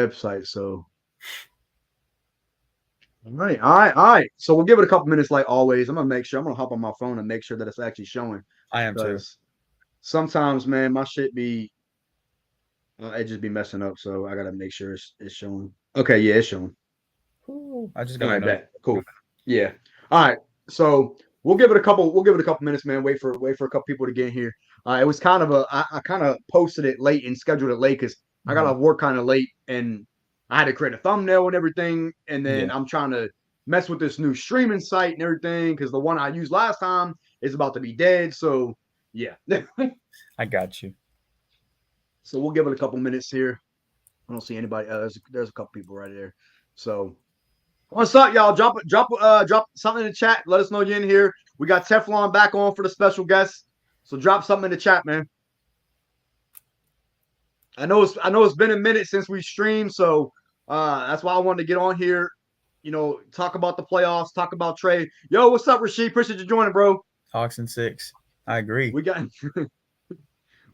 website. So, all right. So we'll give it a couple minutes, like always. I'm gonna make sure. I'm gonna hop on my phone and make sure that it's actually showing, I am too. because sometimes, man, my shit be it just be messing up. So I gotta make sure it's showing. Okay, yeah, it's showing. Ooh, I just All got a right, note. bet. Cool. Yeah. All right. So we'll give it a couple. We'll give it a couple minutes, man. Wait for a couple people to get in here. It was kind of a. I kind of posted it late and scheduled it late because I got Hmm. off work kind of late and I had to create a thumbnail and everything. And Yeah, then I'm trying to mess with this new streaming site and everything because the one I used last time is about to be dead. So yeah. I got you. So we'll give it a couple minutes here. I don't see anybody. There's a couple people right there. So what's up, y'all? Drop something in the chat. Let us know you're in here. We got Teflon back on for the special guests. So drop something in the chat, man. I know it's been a minute since we streamed, so that's why I wanted to get on here. Talk about the playoffs, talk about Trae. Yo, what's up, Rasheed? Appreciate you joining, bro. Hawks and six. I agree. We got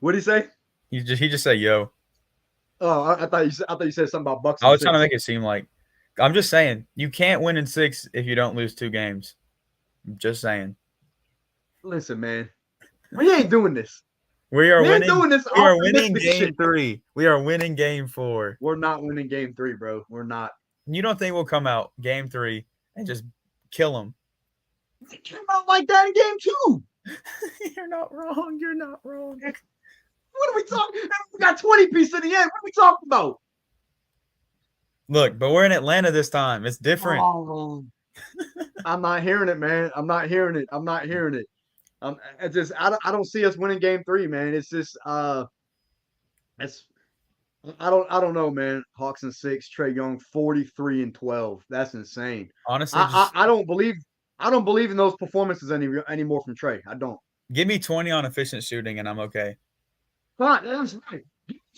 what did he say? He just said yo. Oh, I thought you said something about Bucks I and was trying to six. make it seem like I'm just saying you can't win in six if you don't lose two games. I'm just saying. Listen, man, we ain't doing this. We are We ain't winning. doing this We are winning optimistic game shit. three. We are winning game four. We're not winning game three, bro. We're not. You don't think we'll come out game three and just kill them? It came out like that in game two. You're not wrong. You're not wrong. What are we talking? We got 20 piece in the end. What are we talking about? Look, but we're in Atlanta this time. It's different. Oh, I'm not hearing it, man. I'm not hearing it. I'm not hearing it. I don't see us winning game three, man. It's just it's I don't know, man. Hawks and six, Trae Young 43-12. That's insane. Honestly, I, just I I don't believe I don't believe in those performances anymore from Trae. I don't. give me 20 on efficient shooting and I'm okay. Fine, that's right.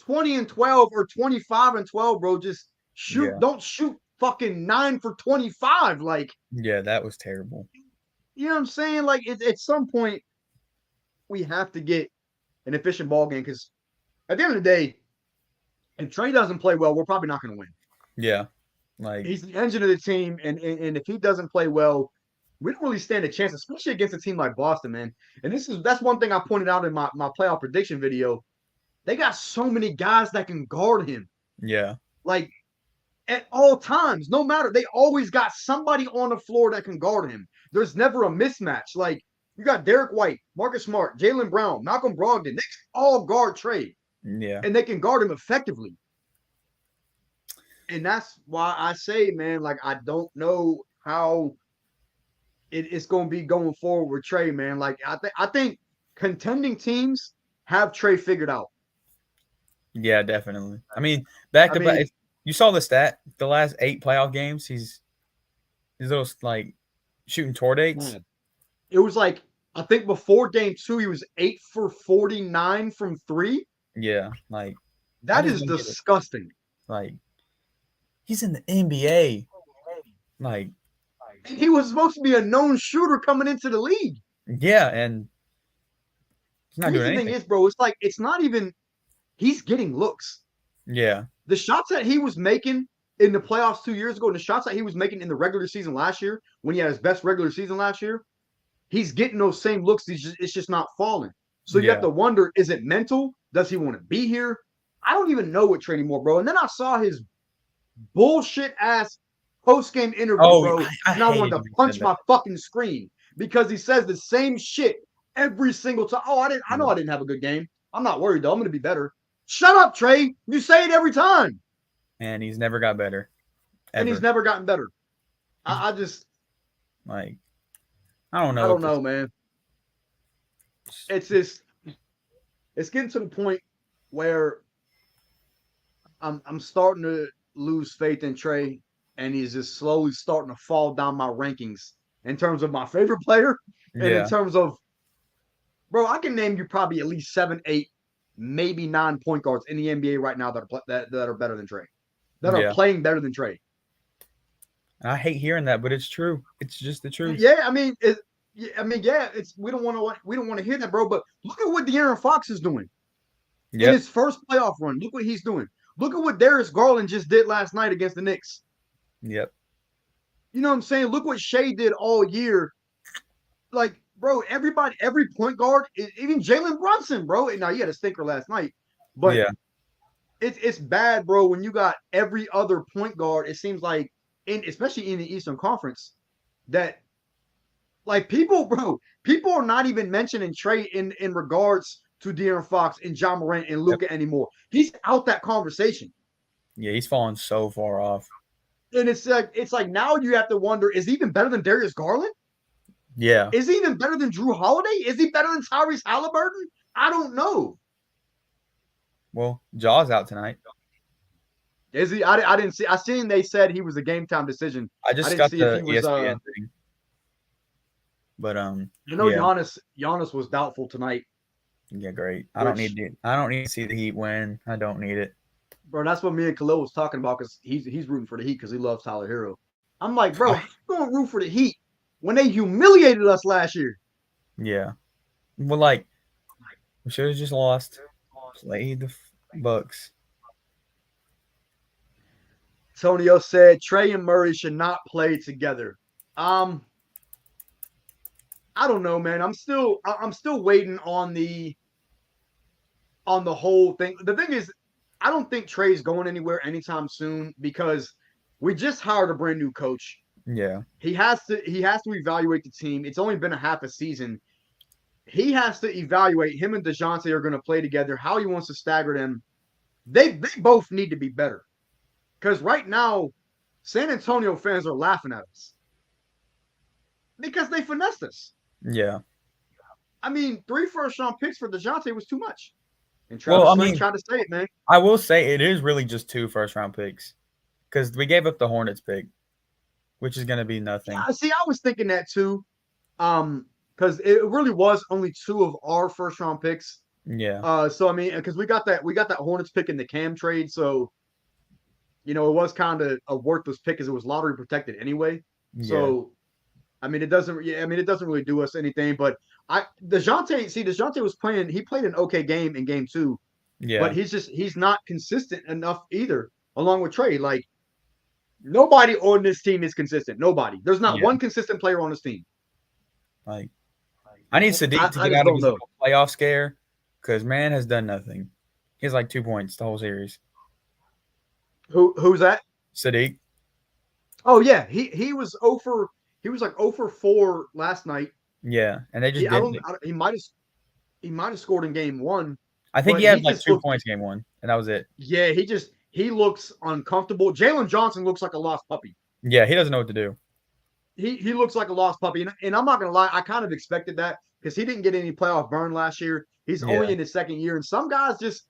20-12 or 25-12, bro. Just shoot. Yeah. Don't shoot fucking 9 for 25. Like, Yeah, that was terrible. you know what I'm saying? Like, at some point, we have to get an efficient ball game because at the end of the day, if Trey doesn't play well, we're probably not going to win. Yeah. Like, He's the engine of the team, and if he doesn't play well, we don't really stand a chance, especially against a team like Boston, man. And that's one thing I pointed out in my playoff prediction video. They got so many guys that can guard him. yeah. Like at all times, no matter, they always got somebody on the floor that can guard him. There's never a mismatch. Like you got Derek White, Marcus Smart, Jalen Brown, Malcolm Brogdon. They can all guard Trae, Yeah. and they can guard him effectively. And that's why I say, man, like I don't know how it's going to be going forward with Trae, man. Like I think contending teams have Trae figured out. Yeah, definitely. I mean, back I to back. mean, You saw the stat. The last 8 playoff games, he's those like shooting tour dates. man, it was like I think before game two, he was 8 for 49 from three. Yeah, like I That just is don't get it. disgusting. Like he's in the NBA. Like He was supposed to be a known shooter coming into the league. yeah, and he's not doing Crazy thing anything. is, bro, it's like it's not even he's getting looks. Yeah, The shots that he was making in the playoffs 2 years ago, and the shots that he was making in the regular season last year, when he had his best regular season last year, he's getting those same looks. It's just not falling. So you have yeah, to wonder: is it mental? Does he want to be here? I don't even know what Trey anymore, bro. And then I saw his bullshit ass post game interview, Oh, bro, I and I wanted hated to when he said punch that. my fucking screen because he says the same shit every single time. Oh, I know I didn't have a good game. I'm not worried though. I'm gonna be better. Shut up, Trey. You say it every time, And he's never got better and he's ever. never gotten better. I just Like I don't know I what don't this. know, man. It's just it's getting to the point where I'm starting to lose faith in Trey, and he's just slowly starting to fall down my rankings in terms of my favorite player, and in Yeah, terms of bro, I can name you probably at least 7, 8, maybe 9 point guards in the NBA right now that are better than Trey, that are yeah. playing better than Trey. I hate hearing that, but it's true. It's just the truth. Yeah, yeah, it's we don't want to hear that, bro. But look at what De'Aaron Fox is doing in Yep. his first playoff run. Look what he's doing. Look at what Darius Garland just did last night against the Knicks. Yep. You know what I'm saying? Look what Shea did all year. Like, bro, everybody, every point guard, even Jalen Brunson, bro. Now he had a stinker last night, but Yeah. it's bad, bro. When you got every other point guard, it seems like, especially in the Eastern Conference, that like people are not even mentioning Trae in regards to De'Aaron Fox and John Morant and Yep. Luka anymore. He's out that conversation. Yeah, he's fallen so far off. And it's like now you have to wonder, is he even better than Darius Garland? Yeah. Is he even better than Drew Holiday? Is he better than Tyrese Halliburton? I don't know. Well, Jaw's out tonight. Is he? I didn't see. I seen they said he was a game time decision. I just didn't got see if the he was. ESPN thing. But I know yeah. Giannis was doubtful tonight. Yeah, great. I don't need to see the Heat win. I don't need it. Bro, that's what me and Khalil was talking about because he's rooting for the Heat because he loves Tyler Hero. I'm like, bro, how you gonna root for the Heat when they humiliated us last year? Yeah. Well, like we should have just lost. Played the Bucks. Antonio said Trae and Murray should not play together. I don't know, man. I'm still waiting on the whole thing. The thing is, I don't think Trae's going anywhere anytime soon because we just hired a brand new coach. Yeah. He has to evaluate the team. It's only been a half a season. He has to evaluate him and DeJounte are going to play together, how he wants to stagger them. They both need to be better. Because right now, San Antonio fans are laughing at us. Because they finessed us. Yeah. I mean, 3 first-round picks for DeJounte was too much. And Travis Slayton tried to say it, man. I will say it is really just 2 first-round picks. Because we gave up the Hornets pick, which is going to be nothing. Yeah, see, I was thinking that too. Because it really was only 2 of our first-round picks. Yeah. So I mean, because we got that Hornets pick in the Cam trade, so it was kind of a worthless pick because it was lottery protected anyway. Yeah. So I mean, it doesn't really do us anything. But DeJounte was playing. He played an okay game in game 2. Yeah. But he's not consistent enough either. Along with Trae, like nobody on this team is consistent. Nobody. There's not one consistent player on this team. Like I need Sadiq to get out of his playoff scare because man has done nothing. He has like 2 points the whole series. Who's that? Sadiq. Oh yeah, he was like 0 for 4 last night. Yeah, and they just didn't. He might have scored in game 1. I think he had like 2 points game 1, and that was it. Yeah, he looks uncomfortable. Jalen Johnson looks like a lost puppy. Yeah, he doesn't know what to do. He looks like a lost puppy, and I'm not gonna lie, I kind of expected that because he didn't get any playoff burn last year. He's only in his second year, and some guys just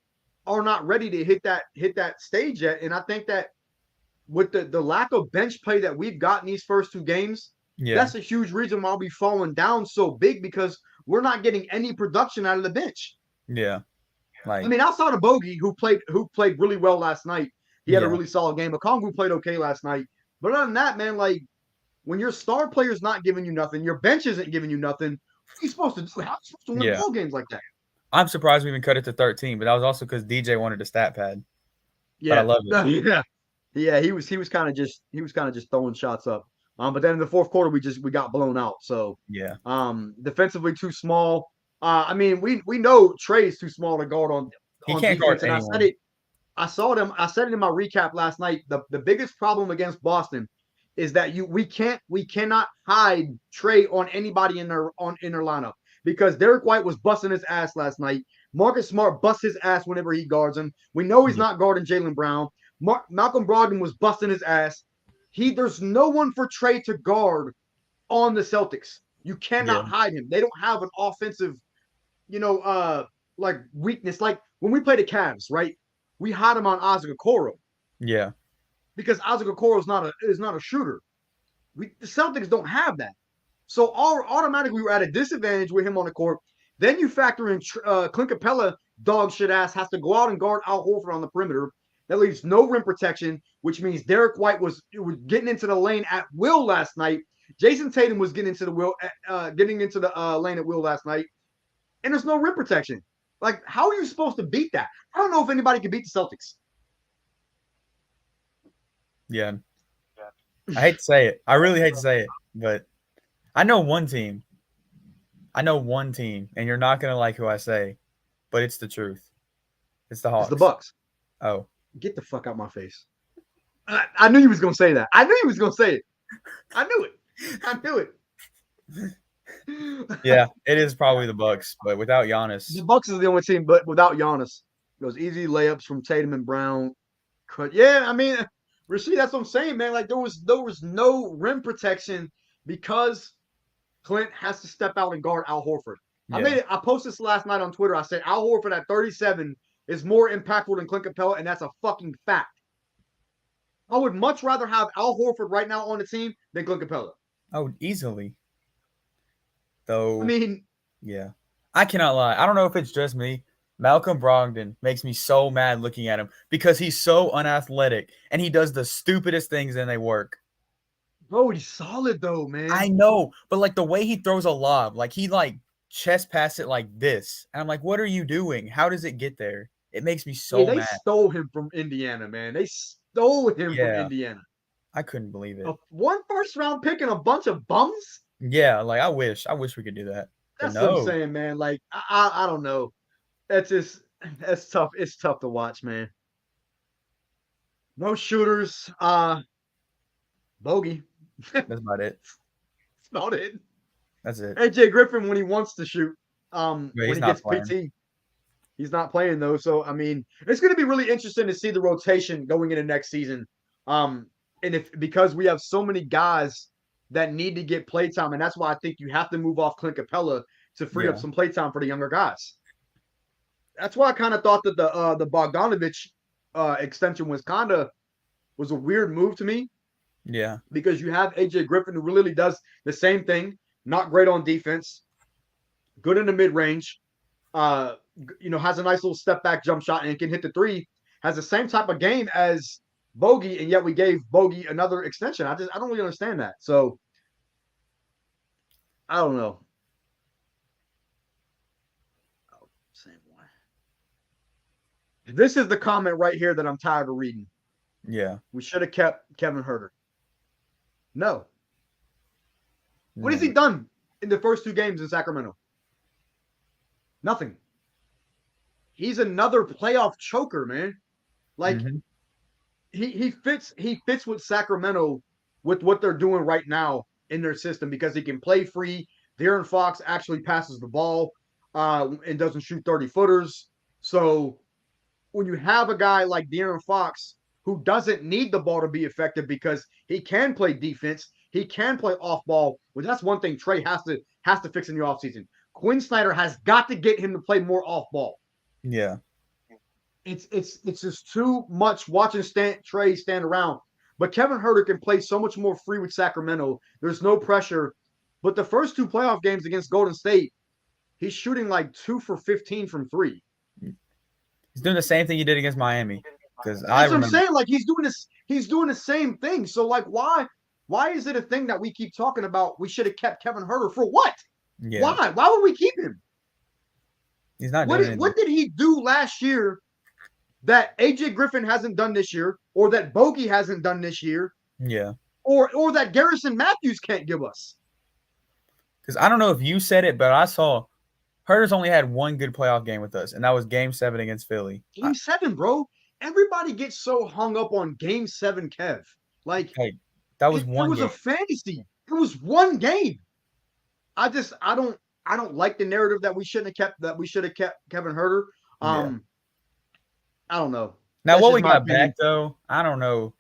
are not ready to hit that stage yet. And I think that with the lack of bench play that we've gotten these first 2 games, that's a huge reason why we've fallen down so big because we're not getting any production out of the bench. Yeah. I mean, outside of Bogey, who played really well last night, he had a really solid game. Okongwu played okay last night, but other than that, man, like when your star player's not giving you nothing, your bench isn't giving you nothing. What are you supposed to do? How are you supposed to win ball games like that? I'm surprised we even cut it to 13, but that was also because DJ wanted a stat pad. Yeah, but I love it. Yeah. He was kind of just throwing shots up. But then in the fourth quarter, we got blown out. So yeah. Defensively too small. I mean, we know Trae's too small to guard on can't defense. Guard and anyone. I said it in my recap last night. The biggest problem against Boston is that we cannot hide Trae on anybody in their lineup because Derek White was busting his ass last night. Marcus Smart busts his ass whenever he guards him. We know he's not guarding Jaylen Brown. Malcolm Brogdon was busting his ass. There's no one for Trae to guard on the You cannot hide him. They don't have an offensive, like weakness. Like when we play the Cavs, right? We hide him on Isaac Okoro. Yeah. Because Isaac Okoro is not a shooter. The Celtics don't have that. So automatically we're at a disadvantage with him on the court. Then you factor in Clint Capella, dog shit ass, has to go out and guard Al Horford on the perimeter. That leaves no rim protection, which means Derek White was getting into the lane at will last night. Jason Tatum was getting into the lane at will last night, and there's no rim protection. Like, how are you supposed to beat that? I don't know if anybody can beat the Celtics. Yeah. I hate to say it. I really hate to say it, but I know one team. And you're not gonna like who I say, but it's the truth. It's the It's the Hawks. Bucks. Oh. Get the fuck out my face. I knew you was gonna say that. I knew you was gonna say it. I knew it. Yeah, it is probably the Bucks, but without Giannis. The Bucks is the only team, but without Giannis, those easy layups from Tatum and Brown. Yeah, I mean, Rasheed, that's what I'm saying, man. Like there was no rim protection because Clint has to step out and guard Al Horford. Yeah. I posted this last night on Twitter. I said Al Horford at 37 is more impactful than Clint Capella, and that's a fucking fact. I would much rather have Al Horford right now on the team than Clint Capella. Oh, easily. Though, I mean, yeah. I cannot lie. I don't know if it's just me. Malcolm Brogdon makes me so mad looking at him because he's so unathletic and he does the stupidest things and they work. bro, he's solid though, man. I know, but like the way he throws a lob, like he like chest pass it like this. And I'm like, what are you doing? How does it get there? It makes me so they mad. stole him from Indiana, man. They stole him from Indiana. I couldn't believe it. One first round pick and a bunch of bums? Yeah, like I wish we could do that. But That's what I'm saying, man. Like I don't know. That's tough. It's tough to watch, man. No shooters. Bogey. That's about it. That's about it. That's it. AJ Griffin when he wants to shoot. When he gets playing. PT. He's not playing though. So I mean, it's going to be really interesting to see the rotation going into next season. And because we have so many guys that need to get playtime, and that's why I think you have to move off Clint Capella to free up some playtime for the younger guys. That's why I kind of thought that the Bogdanovich extension was a weird move to me. Yeah. Because you have AJ Griffin who really does the same thing, not great on defense, good in the mid range, has a nice little step back jump shot and can hit the three, has the same type of game as Bogey, and yet we gave Bogey another extension. I don't really understand that. So I don't know. Oh, same one. This is the comment right here that I'm tired of reading. Yeah. We should have kept Kevin Huerter. No. What has he done in the first 2 games in Sacramento? Nothing. He's another playoff choker, man. Like he fits with Sacramento with what they're doing right now in their system because he can play free. De'Aaron Fox actually passes the ball and doesn't shoot 30-footers. So when you have a guy like De'Aaron Fox who doesn't need the ball to be effective because he can play defense, he can play off ball. Well, that's one thing Trae has to fix in the offseason. Quinn Snyder has got to get him to play more off ball. Yeah. It's just too much watching Trae stand around. But Kevin Huerter can play so much more free with Sacramento. There's no pressure. But the first 2 playoff games against Golden State, he's shooting like 2 for 15 from 3. He's doing the same thing he did against Miami. Because that's what I'm saying. Like he's doing the same thing. So like why is it a thing that we keep talking about? We should have kept Kevin Huerter for what? Yeah. Why? Why would we keep him? He's not doing anything. What did he do last year that AJ Griffin hasn't done this year, or that Bogey hasn't done this year? Yeah. Or that Garrison Matthews can't give us. Because I don't know if you said it, but I saw Huerter's only had 1 good playoff game with us, and that was Game 7 against Philly. Game 7, bro. Everybody gets so hung up on Game 7, Kev. Like, hey, that was one. It was a fantasy. It was 1 game. I don't like the narrative that we should have kept Kevin Huerter. I don't know. Now, what we got back though, I don't know.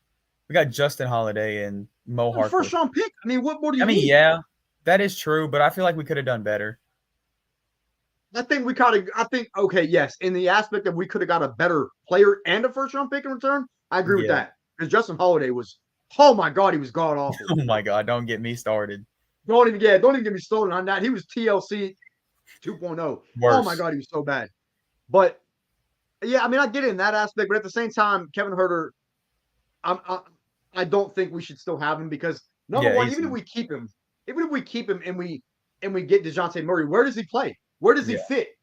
We got Justin Holiday and Mo Harkless. First round pick. I mean, what do you mean? Yeah, that is true, but I feel like we could have done better. I think okay, yes. In the aspect that we could have got a better player and a first round pick in return, I agree with that. Because Justin Holiday was, oh my God, he was god awful. Oh my God, don't get me started. Don't even get me started on that. He was TLC 2.0. Worse. Oh my God, he was so bad. But yeah, I mean, I get it in that aspect, but at the same time, Kevin Huerter, I don't think we should still have him because number one, even if we keep him and we get DeJounte Murray, where does he play? Where does he fit?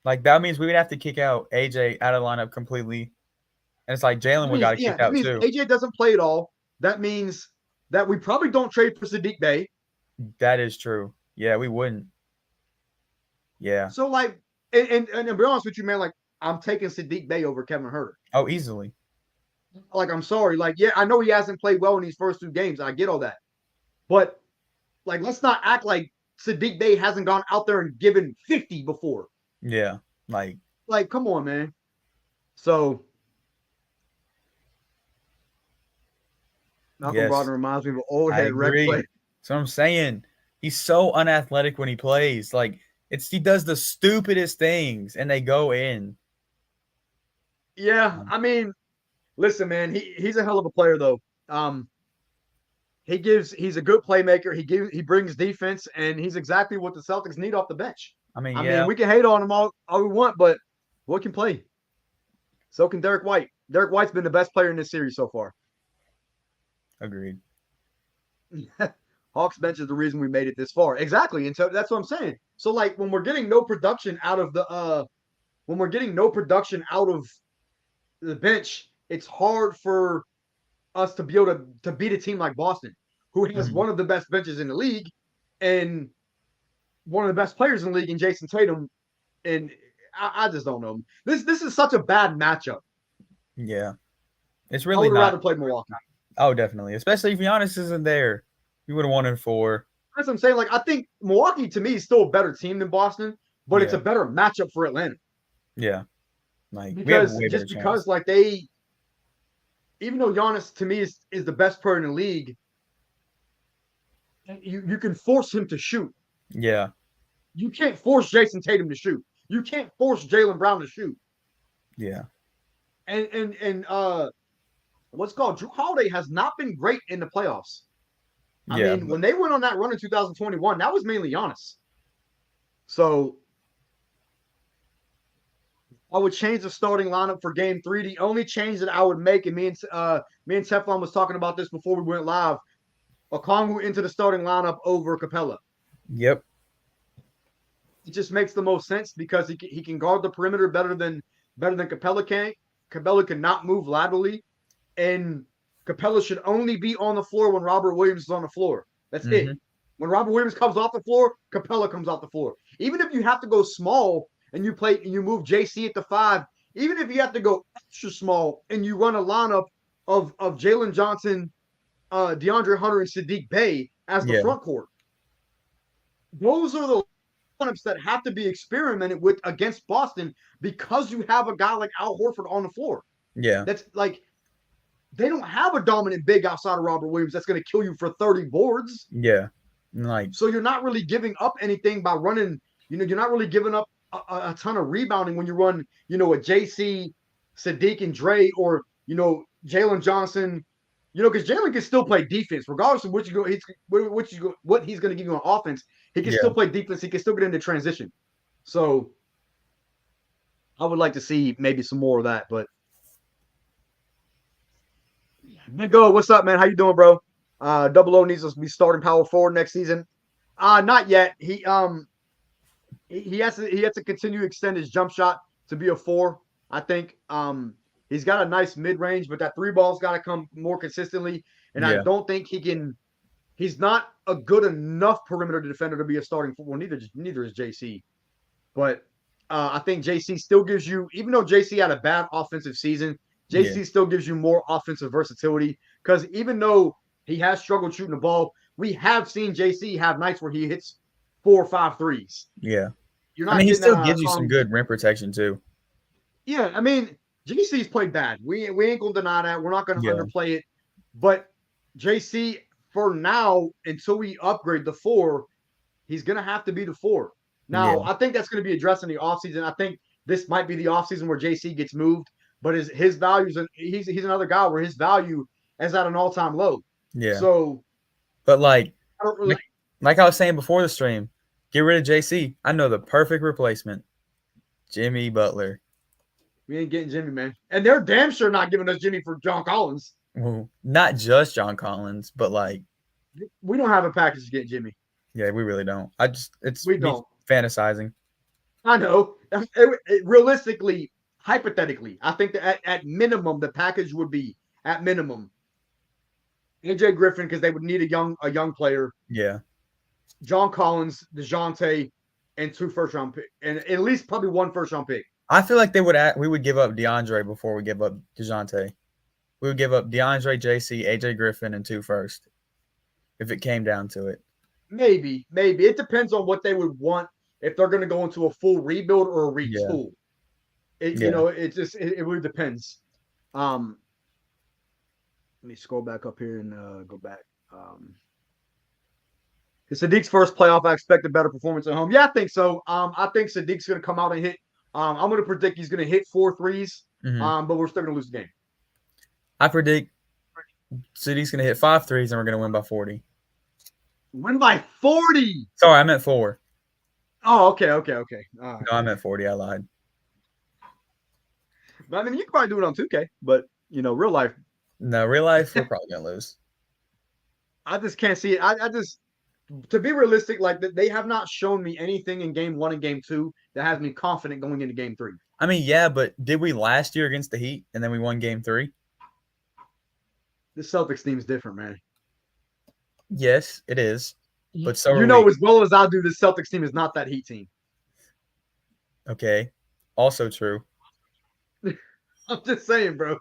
Like that means we would have to kick out AJ out of the lineup completely. And it's like Jalen would got to kick That out means too. AJ doesn't play at all. That means that we probably don't trade for Sadiq Bey. That is true. Yeah, we wouldn't. Yeah. So like, and to be honest with you, man, like I'm taking Sadiq Bey over Kevin Huerter. Oh, easily. Like I'm sorry, like yeah, I know he hasn't played well in these first 2 games. I get all that, but like let's not act like Sadiq Bey hasn't gone out there and given 50 before. Yeah. Like come on, man. So Malcolm yes, Brogdon reminds me of an old I head rec agree. play. That's what I'm saying. He's so unathletic when he plays. Like he does the stupidest things and they go in. Yeah, I mean, listen, man, he's a hell of a player though. He's a good playmaker. He brings defense, and he's exactly what the Celtics need off the bench. I mean, I yeah, mean, we can hate on him all we want, but what can play? So can Derek White. Derek White's been the best player in this series so far. agreed. Hawks bench is the reason we made it this far. Exactly. And so that's what I'm saying. So like when we're getting no production out of the bench, it's hard for us to be able to beat a team like Boston, who has one of the best benches in the league and one of the best players in the league in Jason Tatum. And I just don't know. This is such a bad matchup. Yeah, it's I really would not. rather play Milwaukee. Oh, definitely. Especially if Giannis isn't there, we would have won in 4. That's what I'm saying. Like I think Milwaukee to me is still a better team than Boston, but it's Yeah. a better matchup for Atlanta. Yeah, like we have a Because way better just because chance. like even though Giannis to me is the best player in the league, you can force him to shoot. Yeah, You can't force Jason Tatum to shoot. You can't force Jaylen Brown to shoot. yeah, And what's called Drew Holiday has not been great in the playoffs. I yeah. mean, when they went on that run in 2021, that was mainly Giannis. So I would change the starting lineup for Game 3. The only change that I would make, and me and Teflon was talking about this before we went live, Okongwu into the starting lineup over Capella. Yep. It just makes the most sense because he can guard the perimeter better than Capella can. Capella cannot move laterally, and Capella should only be on the floor when Robert Williams is on the floor. That's it. When Robert Williams comes off the floor, Capella comes off the floor. Even if you have to go small and you move JC at the 5, even if you have to go extra small and you run a lineup of Jalen Johnson, DeAndre Hunter, and Sadiq Bey as the front court, those are the lineups that have to be experimented with against Boston because you have a guy like Al Horford on the floor. Yeah. That's like they don't have a dominant big outside of Robert Williams that's going to kill you for 30 boards. Yeah. Like so you're not really giving up anything by running. You're not really giving up a ton of rebounding when you run, a JC, Sadiq, and Trae, or Jalen Johnson. Because Jalen can still play defense regardless of what he's going to give you on offense. He can still play defense. He can still get into transition. So I would like to see maybe some more of that. But Go, what's up, man? How you doing, bro? Double O needs to be starting power forward next season. Not yet. He has to continue to extend his jump shot to be a 4. I think he's got a nice mid range, but that 3 ball's got to come more consistently. And I don't think he can. He's not a good enough perimeter defender to be a starting 4. Well, neither is JC. But I think JC still gives you, even though JC had a bad offensive season, JC still gives you more offensive versatility because even though he has struggled shooting the ball, we have seen JC have nights where he hits 4 or 5 threes. Yeah. You're not he still gives you some good rim protection too. Yeah, I mean, JC's played bad. We ain't gonna deny that. We're not gonna underplay it. But JC, for now, until we upgrade the 4, he's gonna have to be the 4. Now, I think that's gonna be addressed in the offseason. I think this might be the offseason where JC gets moved. But his values, he's another guy where his value is at an all-time low. Yeah. So, but like I was saying before the stream, get rid of JC. I know the perfect replacement, Jimmy Butler. We ain't getting Jimmy, man, and they're damn sure not giving us Jimmy for John Collins. Well, not just John Collins, but like we don't have a package to get Jimmy. Yeah, we really don't. We don't fantasizing. I know. Realistically, hypothetically, I think that at minimum the package would be at minimum AJ Griffin because they would need a young player. Yeah. John Collins, DeJounte, and 2 first-round pick, and at least probably 1 first-round pick. I feel like we would give up DeAndre before we give up DeJounte. We would give up DeAndre, JC, AJ Griffin, and 2 first if it came down to it. Maybe. It depends on what they would want if they're going to go into a full rebuild or a retool. You know, it really depends. Let me scroll back up here and go back. Is Sadiq's first playoff? I expect a better performance at home. Yeah, I think so. I think Sadiq's going to come out and hit. I'm going to predict he's going to hit 4 threes, but we're still going to lose the game. I predict Sadiq's going to hit 5 threes and we're going to win by 40. Win by 40? Sorry, I meant 4. Oh, okay. All right. No, I meant 40. I lied. But I mean, you can probably do it on 2K, but, you know, real life. No, real life, we're probably going to lose. I just can't see it. I just, to be realistic, like they have not shown me anything in game 1 and game 2 that has me confident going into game 3. I mean, yeah, but did we last year against the Heat and then we won game 3? The Celtics team is different, man. Yes, it is. But so you know as well as I do, the Celtics team is not that Heat team. Okay. Also true. I'm just saying, bro.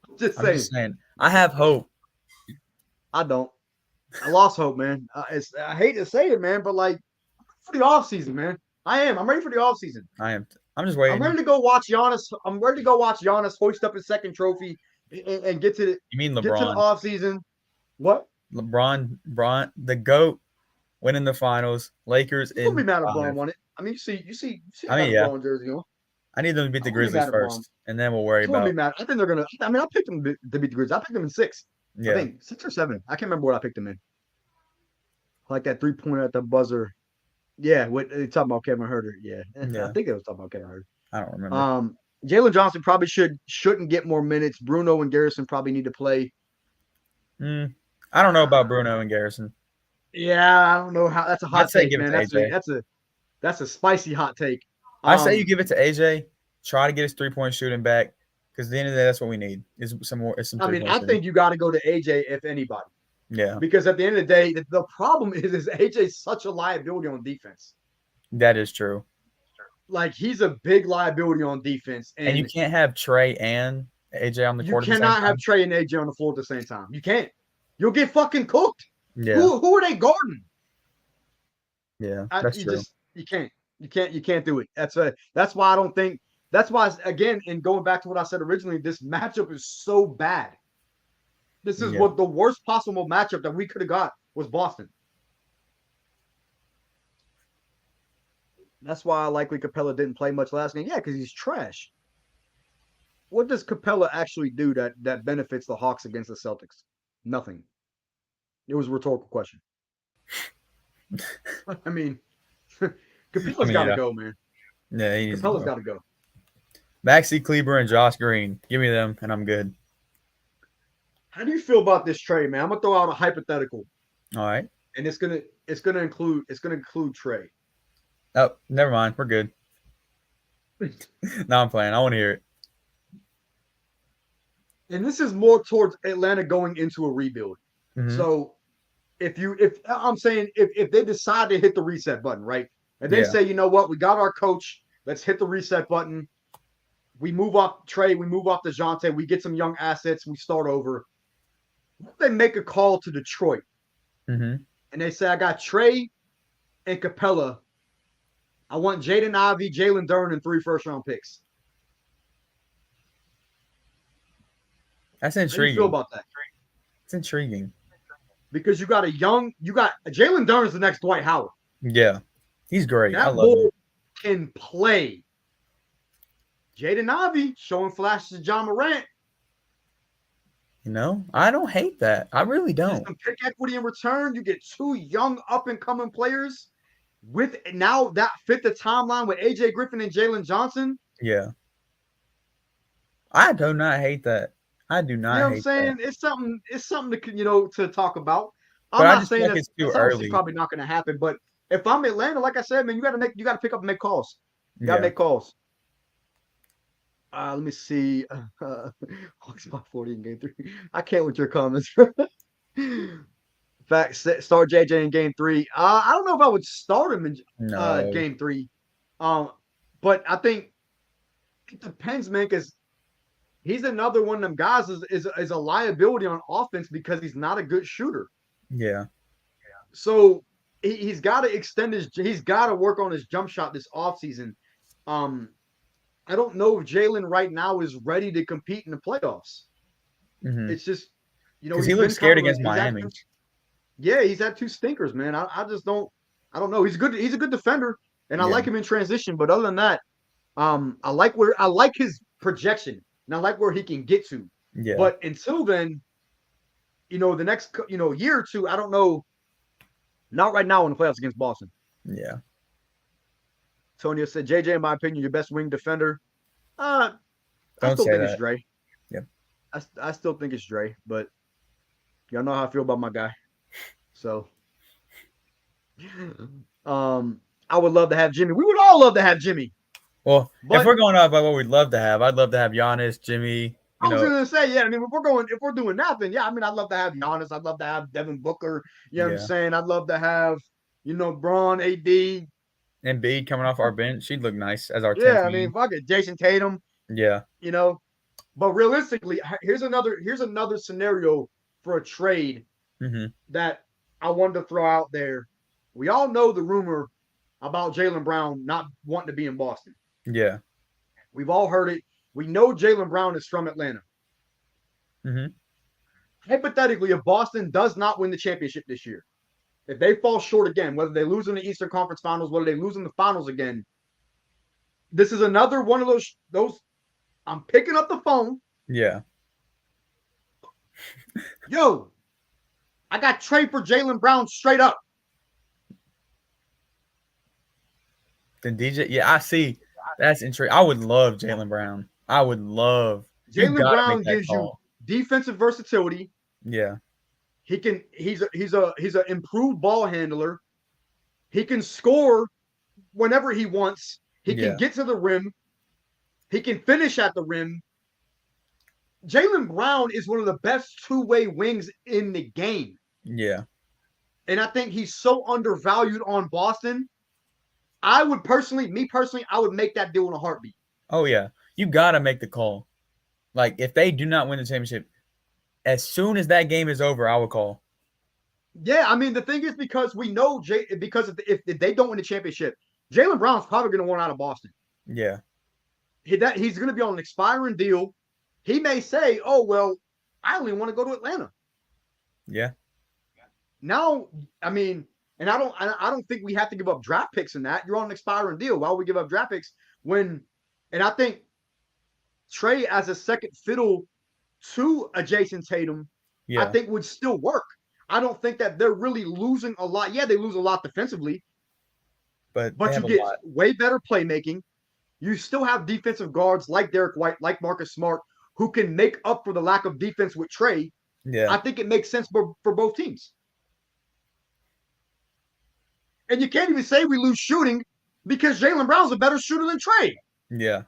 I'm just saying. I have hope. I don't. I lost hope, man. I hate to say it, man, but like for the offseason, man. I am. I'm ready for the offseason. I am. I'm just waiting. I'm ready to go watch Giannis. I'm ready to go watch Giannis hoist up his second trophy and get to the. You mean LeBron? Get to the offseason. What? LeBron, the GOAT, winning the finals. Lakers. Don't be mad at LeBron won it. I mean, you see. I mean, yeah. LeBron jersey on. I need them to beat the Grizzlies first, and then we'll worry about. Be mad. I think they're gonna. I mean, I picked them to beat the Grizzlies. I picked them in 6. Yeah. I think 6 or 7. I can't remember what I picked them in. Like that 3-pointer at the buzzer. Yeah, they talking about Kevin Huerter. Yeah. I think it was talking about Kevin Huerter. I don't remember. Jalen Johnson probably shouldn't get more minutes. Bruno and Garrison probably need to play. I don't know about Bruno and Garrison. Yeah, I don't know how. That's a hot take, man. That's a spicy hot take. I say you give it to AJ. Try to get his 3-point shooting back, because at the end of the day, that's what we need. Is some more. I mean, I think you got to go to AJ if anybody. Yeah. Because at the end of the day, the problem is AJ's such a liability on defense. That is true. Like, he's a big liability on defense. And you can't have Trae and AJ on the court. You cannot have Trae and AJ on the floor at the same time. You can't. You'll get fucking cooked. Yeah. Who are they guarding? Yeah, that's true. You can't do it. That's why I don't think. That's why, again, and going back to what I said originally, this matchup is so bad. This is what the worst possible matchup that we could have got was Boston. That's why likely Capella didn't play much last game. Yeah, because he's trash. What does Capella actually do that benefits the Hawks against the Celtics? Nothing. It was a rhetorical question. I mean, Capella's got to go, man. Yeah, Capella's got to go. Maxi Kleber and Josh Green. Give me them, and I'm good. How do you feel about this trade, man? I'm gonna throw out a hypothetical. All right. And it's gonna include Trae. Oh, never mind. We're good. No, I'm playing. I want to hear it. And this is more towards Atlanta going into a rebuild. Mm-hmm. So if they decide to hit the reset button, right? And they say, you know what, we got our coach, let's hit the reset button. We move off Trae, we move off DeJounte, we get some young assets, we start over. What if they make a call to Detroit? Mm-hmm. And they say, I got Trae and Capella. I want Jaden Ivey, Jalen Duren, and 3 first-round picks. That's intriguing. How do you feel about that? It's intriguing. Because you got Jalen Duren is the next Dwight Howard. Yeah. He's great. That I love him. Can play. Jaden Ivey showing flashes of John Morant. You know, I don't hate that. I really don't. Some pick equity in return. You get 2 young up-and-coming players with now that fit the timeline with AJ Griffin and Jalen Johnson. Yeah. I do not hate that. I do not. You know what I'm saying? That. It's something to talk about. I'm not saying it's too early. Probably not going to happen. But if I'm Atlanta, like I said, man, you got to pick up and make calls. You got to make calls. Let me see. Hawks by 40 in game 3. I can't with your comments. Fact, start JJ in game 3. I don't know if I would start him in No. game 3. Um, but I think it depends, man, because he's another one of them guys is a liability on offense because he's not a good shooter. Yeah. So he's got to extend he's got to work on his jump shot this offseason. Um, I don't know if Jalen right now is ready to compete in the playoffs. Mm-hmm. It's just, Because he he's looked been scared kind of against Miami. yeah, he's had two stinkers, man. I just don't, I don't know. He's a good defender, and I Yeah. like him in transition. But other than that, I like his projection, and I like where he can get to. Yeah. But until then, the next year or two, I don't know. Not right now in the playoffs against Boston. Yeah. Tonya said, JJ, in my opinion, your best wing defender. I Don't still say think it's that. Dre. Yep. I still think it's Dre, but y'all know how I feel about my guy. So, I would love to have Jimmy. We would all love to have Jimmy. Well, if But we're going off by what we'd love to have, I'd love to have Giannis, Jimmy. I was gonna say, yeah. I mean, if we're doing that, then yeah. I mean, I'd love to have Giannis. I'd love to have Devin Booker. You know what I'm Yeah. saying? I'd love to have, Braun, AD. Embiid coming off our bench, she'd look nice as our 10th Yeah, I mean, man. fuck it, Jason Tatum. Yeah. You know, but realistically, here's another scenario for a trade Mm-hmm. that I wanted to throw out there. We all know the rumor about Jaylen Brown not wanting to be in Boston. Yeah. We've all heard it. We know Jaylen Brown is from Atlanta. Mm-hmm. Hypothetically, if Boston does not win the championship this year, if they fall short again, whether they lose in the Eastern Conference Finals, whether they lose in the finals again, this is another one of those. I'm picking up the phone. Yeah. Yo, I got Trae for Jaylen Brown straight up. Then DJ, yeah, I see. That's interesting. I would love Jaylen Brown. I would love. You Jaylen gotta make Brown that gives you call. defensive versatility. Yeah. He's a improved ball handler. He can score whenever he wants. He can Yeah. get to the rim. He can finish at the rim. Jaylen Brown is one of the best two-way wings in the game. Yeah. And I think he's so undervalued on Boston. I would personally, I would make that deal in a heartbeat. Oh yeah. You gotta make the call. Like if they do not win the championship, as soon as that game is over, I would call. Yeah, I mean the thing is because we know because if they don't win the championship, Jaylen Brown's probably going to want out of Boston. Yeah. He's going to be on an expiring deal. He may say, "Oh well, I only want to go to Atlanta." Yeah. Now, I mean, and I don't think we have to give up draft picks in that. You're on an expiring deal. Why would we give up draft picks when? And I think Trae as a second fiddle to a Jason Tatum, I Yeah. think would still work. I don't think that they're really losing a lot. Yeah, they lose a lot defensively, But they but you have a get lot. way better playmaking. You still have defensive guards like Derek White, like Marcus Smart, who can make up for the lack of defense with Trae. Yeah. I think it makes sense for both teams. And you can't even say we lose shooting because Jaylen Brown's a better shooter than Trae. Yeah.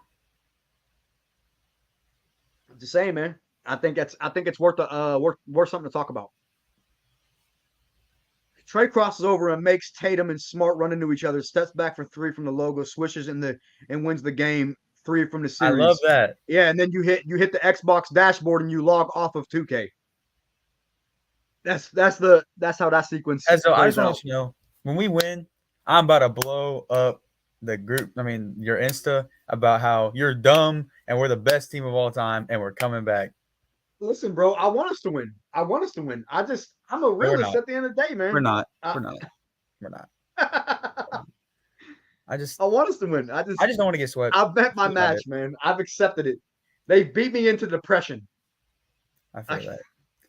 I'm just saying, man. I think it's worth something to talk about. Trae crosses over and makes Tatum and Smart run into each other, steps back for three from the logo, swishes and wins the game, 3 from the I love series. that. Yeah, and then you hit the Xbox dashboard and you log off of 2K. That's how that sequence And so I plays just want out. to let you know, when we win, I'm about to blow up the group. I mean, your Insta about how you're dumb and we're the best team of all time and we're coming back. Listen, bro, I want us to win. I'm a But we're realist not. at the end of the day, man. We're not. I, We're not. We're not. I just want us to win. I just don't want to get swept. I bet my That's about match, it. man. I've accepted it. They beat me into depression. I feel that.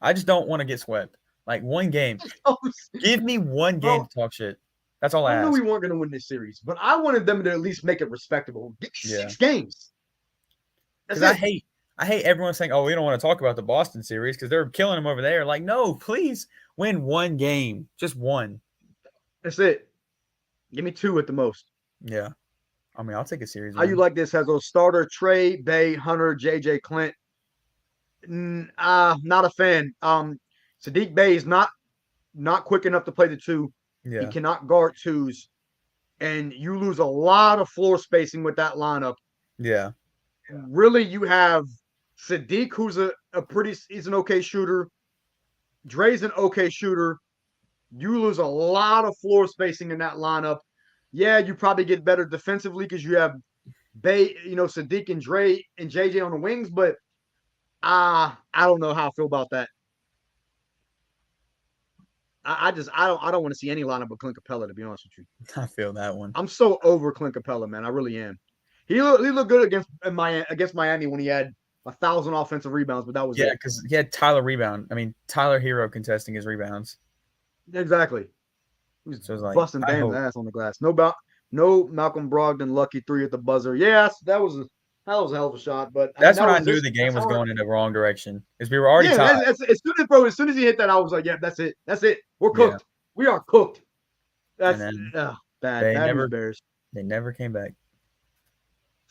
I just don't want to get swept. Like one game. Give me one game Bro, to talk shit. That's all I I knew ask. we weren't going to win this series, but I wanted them to at least make it respectable. Get 6 games. That's Because it. I hate everyone saying, "Oh, we don't want to talk about the Boston series because they're killing them over there." Like, no, please win one game, just one. That's it. Give me 2 at the most. Yeah. I mean, I'll take a series How you win. like this? Has a starter Trae, Bay, Hunter, JJ, Clint. Not a fan. Sadiq Bay is not quick enough to play the two. He Yeah, cannot guard twos, and you lose a lot of floor spacing with that lineup. yeah, Really, you have Sadiq, who's he's an okay shooter. Dre's an okay shooter. You lose a lot of floor spacing in that lineup. Yeah, you probably get better defensively because you have Sadiq and Dre and JJ on the wings, but I don't know how I feel about that. I don't want to see any lineup but Clint Capella, to be honest with you. I feel that one. I'm so over Clint Capella, man. I really am. He looked good against Miami when he had 1,000 offensive rebounds, but that was Yeah, it. because he had Tyler Hero contesting his rebounds. Exactly. He was So it's like, busting I Bam's hope ass on the glass. No Malcolm Brogdon lucky three at the buzzer. Yes, that was a hell of a shot. But I mean, that's that when I was knew just the game that's was how. going in the wrong direction. Is we were already Yeah, tied. as soon as he hit that, I was like, yeah, that's it. That's it. We're Yeah, cooked. We are cooked. and That's then bad. they Bad news, never Bears. they never came back.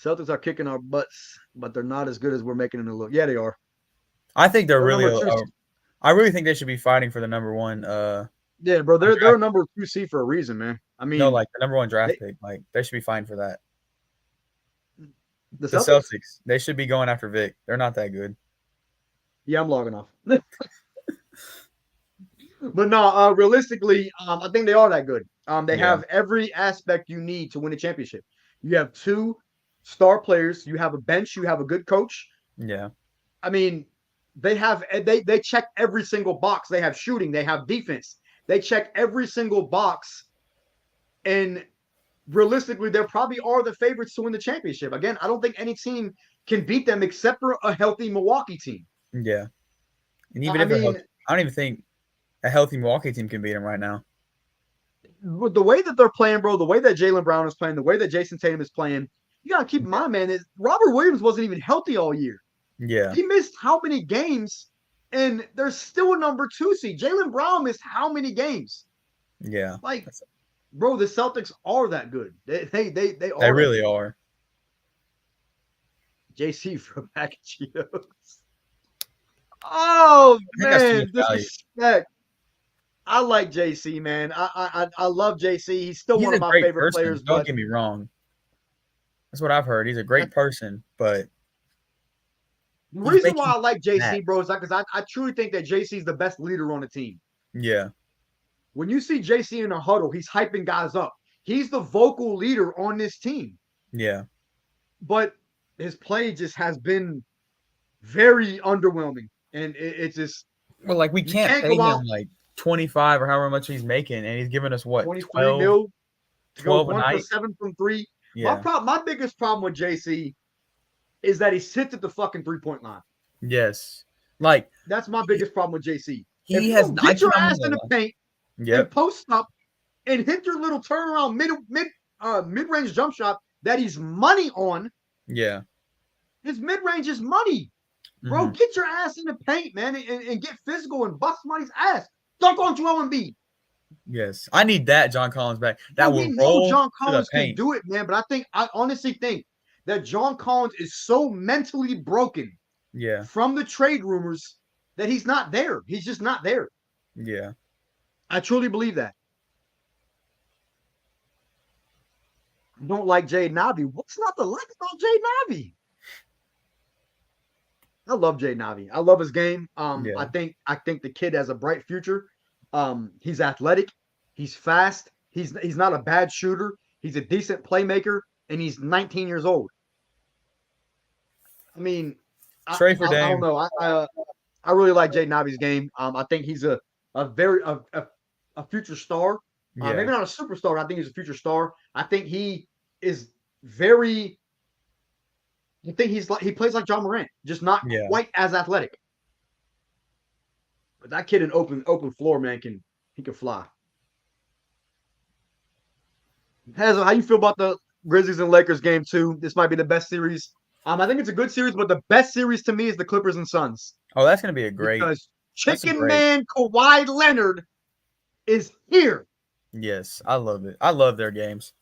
Celtics are kicking our butts, but they're not as good as we're making them look. Yeah, they are. I think they're They're really. number two. I really think they should be fighting for the number one. Yeah, bro. They're Draft, a number two seed for a reason, man. I no, mean, like the number one draft they, pick. Like they should be fighting for that. the The Celtics. Celtics. They should be going after Vic. They're not that good. Yeah, I'm logging off. But no, realistically, I think they are that good. They Yeah, have every aspect you need to win a championship. You have two star players. You have a bench. You have a good coach. yeah, I mean, they check every single box. They have shooting. They have defense. They check every single box. And realistically, they probably are the favorites to win the championship. Again, I don't think any team can beat them except for a healthy Milwaukee team. yeah. And even I if a mean, healthy, I don't even think a healthy Milwaukee team can beat them right now. with the way that they're playing, bro, the way that Jaylen Brown is playing, the way that Jason Tatum is playing, you gotta keep in mind, man, is Robert Williams wasn't even healthy all year. Yeah, He missed how many games, and there's still a number two seed. Jaylen Brown missed how many games? yeah. Like, bro, the Celtics are that good. They are. They really are. JC from Mac and Cheetos. Oh I think that's too man, much value. disrespect. I like JC, man. I love JC. He's still He's one a of my great favorite person. players, Don't but get me wrong. That's what I've heard. He's a great person, but the he's reason why making I like that. JC, bro, is because I truly think that JC is the best leader on the team. Yeah, When you see JC in a huddle, he's hyping guys up. He's the vocal leader on this team. yeah. But his play just has been very underwhelming. And it's just, Well, like we you can't can't pay go out him like 25 or however much he's making, and he's giving us what 23 12, mil to go 12 a 1 for night. 7 from three. Yeah. My biggest problem with JC is that he sits at the fucking 3-point line. Yes. Like That's my biggest problem with JC. If he you has. don't I get your cannot ass in the paint and Yep. post up and hit your little turnaround mid range jump shot that he's money on, Yeah. his mid range is money. Bro, Mhm. get your ass in the paint, man, and get physical and bust somebody's ass. Dunk on Joel Embiid. Yes. I need that John Collins back. That Bro, we will know roll John to the Collins can paint. do it, man, but I honestly think that John Collins is so mentally broken Yeah. from the trade rumors that he's not there. He's just not there. Yeah. I truly believe that. I don't like Jay Navi. What's not to like about Jay Navi? I love Jay Navi. I love his game. Yeah. I think the kid has a bright future. He's athletic. He's fast. He's not a bad shooter. He's a decent playmaker, and he's 19 years old. I mean, Trey for I Dame. don't know. I really like Jay Navi's game. I think he's a future star. Yeah. Maybe not a superstar. I think he's a future star. I think he is very. I think he plays like John Morant, just not Yeah. quite as athletic. But that kid in open floor, man, can fly. Hazel, how you feel about the Grizzlies and Lakers game too? This might be the best series. I think it's a good series, but the best series to me is the Clippers and Suns. Oh, that's gonna be a great. Because That's a Chicken great. Man Kawhi Leonard is here. Yes, I love it. I love their games.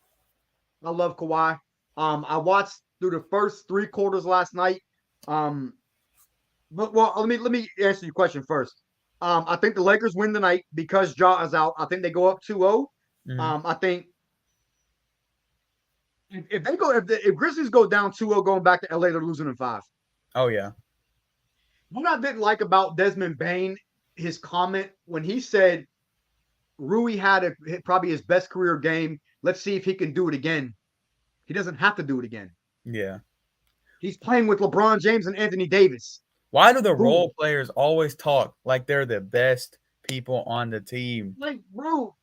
I love Kawhi. I watched through the first 3 quarters last night. But let me answer your question first. I think the Lakers win tonight because Ja is out. I think they go up 2-0. Mhm. I think if Grizzlies go down 2-0 going back to LA, they're losing in 5. Oh yeah. What I didn't like about Desmond Bane, his comment when he said Rui had probably his best career game. Let's see if he can do it again. He doesn't have to do it again. Yeah. He's playing with LeBron James and Anthony Davis. Why do the Who, role players always talk like they're the best people on the team? like, bro,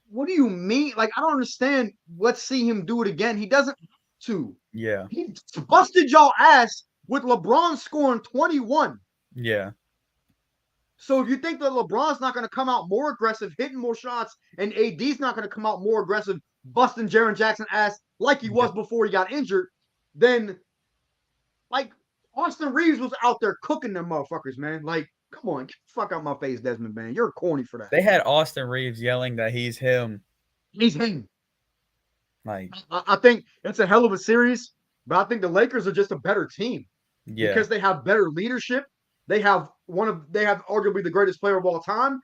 what do you mean? Like, I don't understand. Let's see him do it again. He doesn't have to. Yeah. He busted y'all ass with LeBron scoring 21. Yeah. So if you think that LeBron's not going to come out more aggressive, hitting more shots, and AD's not going to come out more aggressive, busting Jaren Jackson ass like he was before he got injured, then like Austin Reeves was out there cooking them motherfuckers, man. Like, come on, get the fuck out my face, Desmond, man. You're corny for that. They had Austin Reeves yelling that he's him. He's him. Like, I think it's a hell of a series, but I think the Lakers are just a better team yeah. because they have better leadership. They have arguably the greatest player of all time,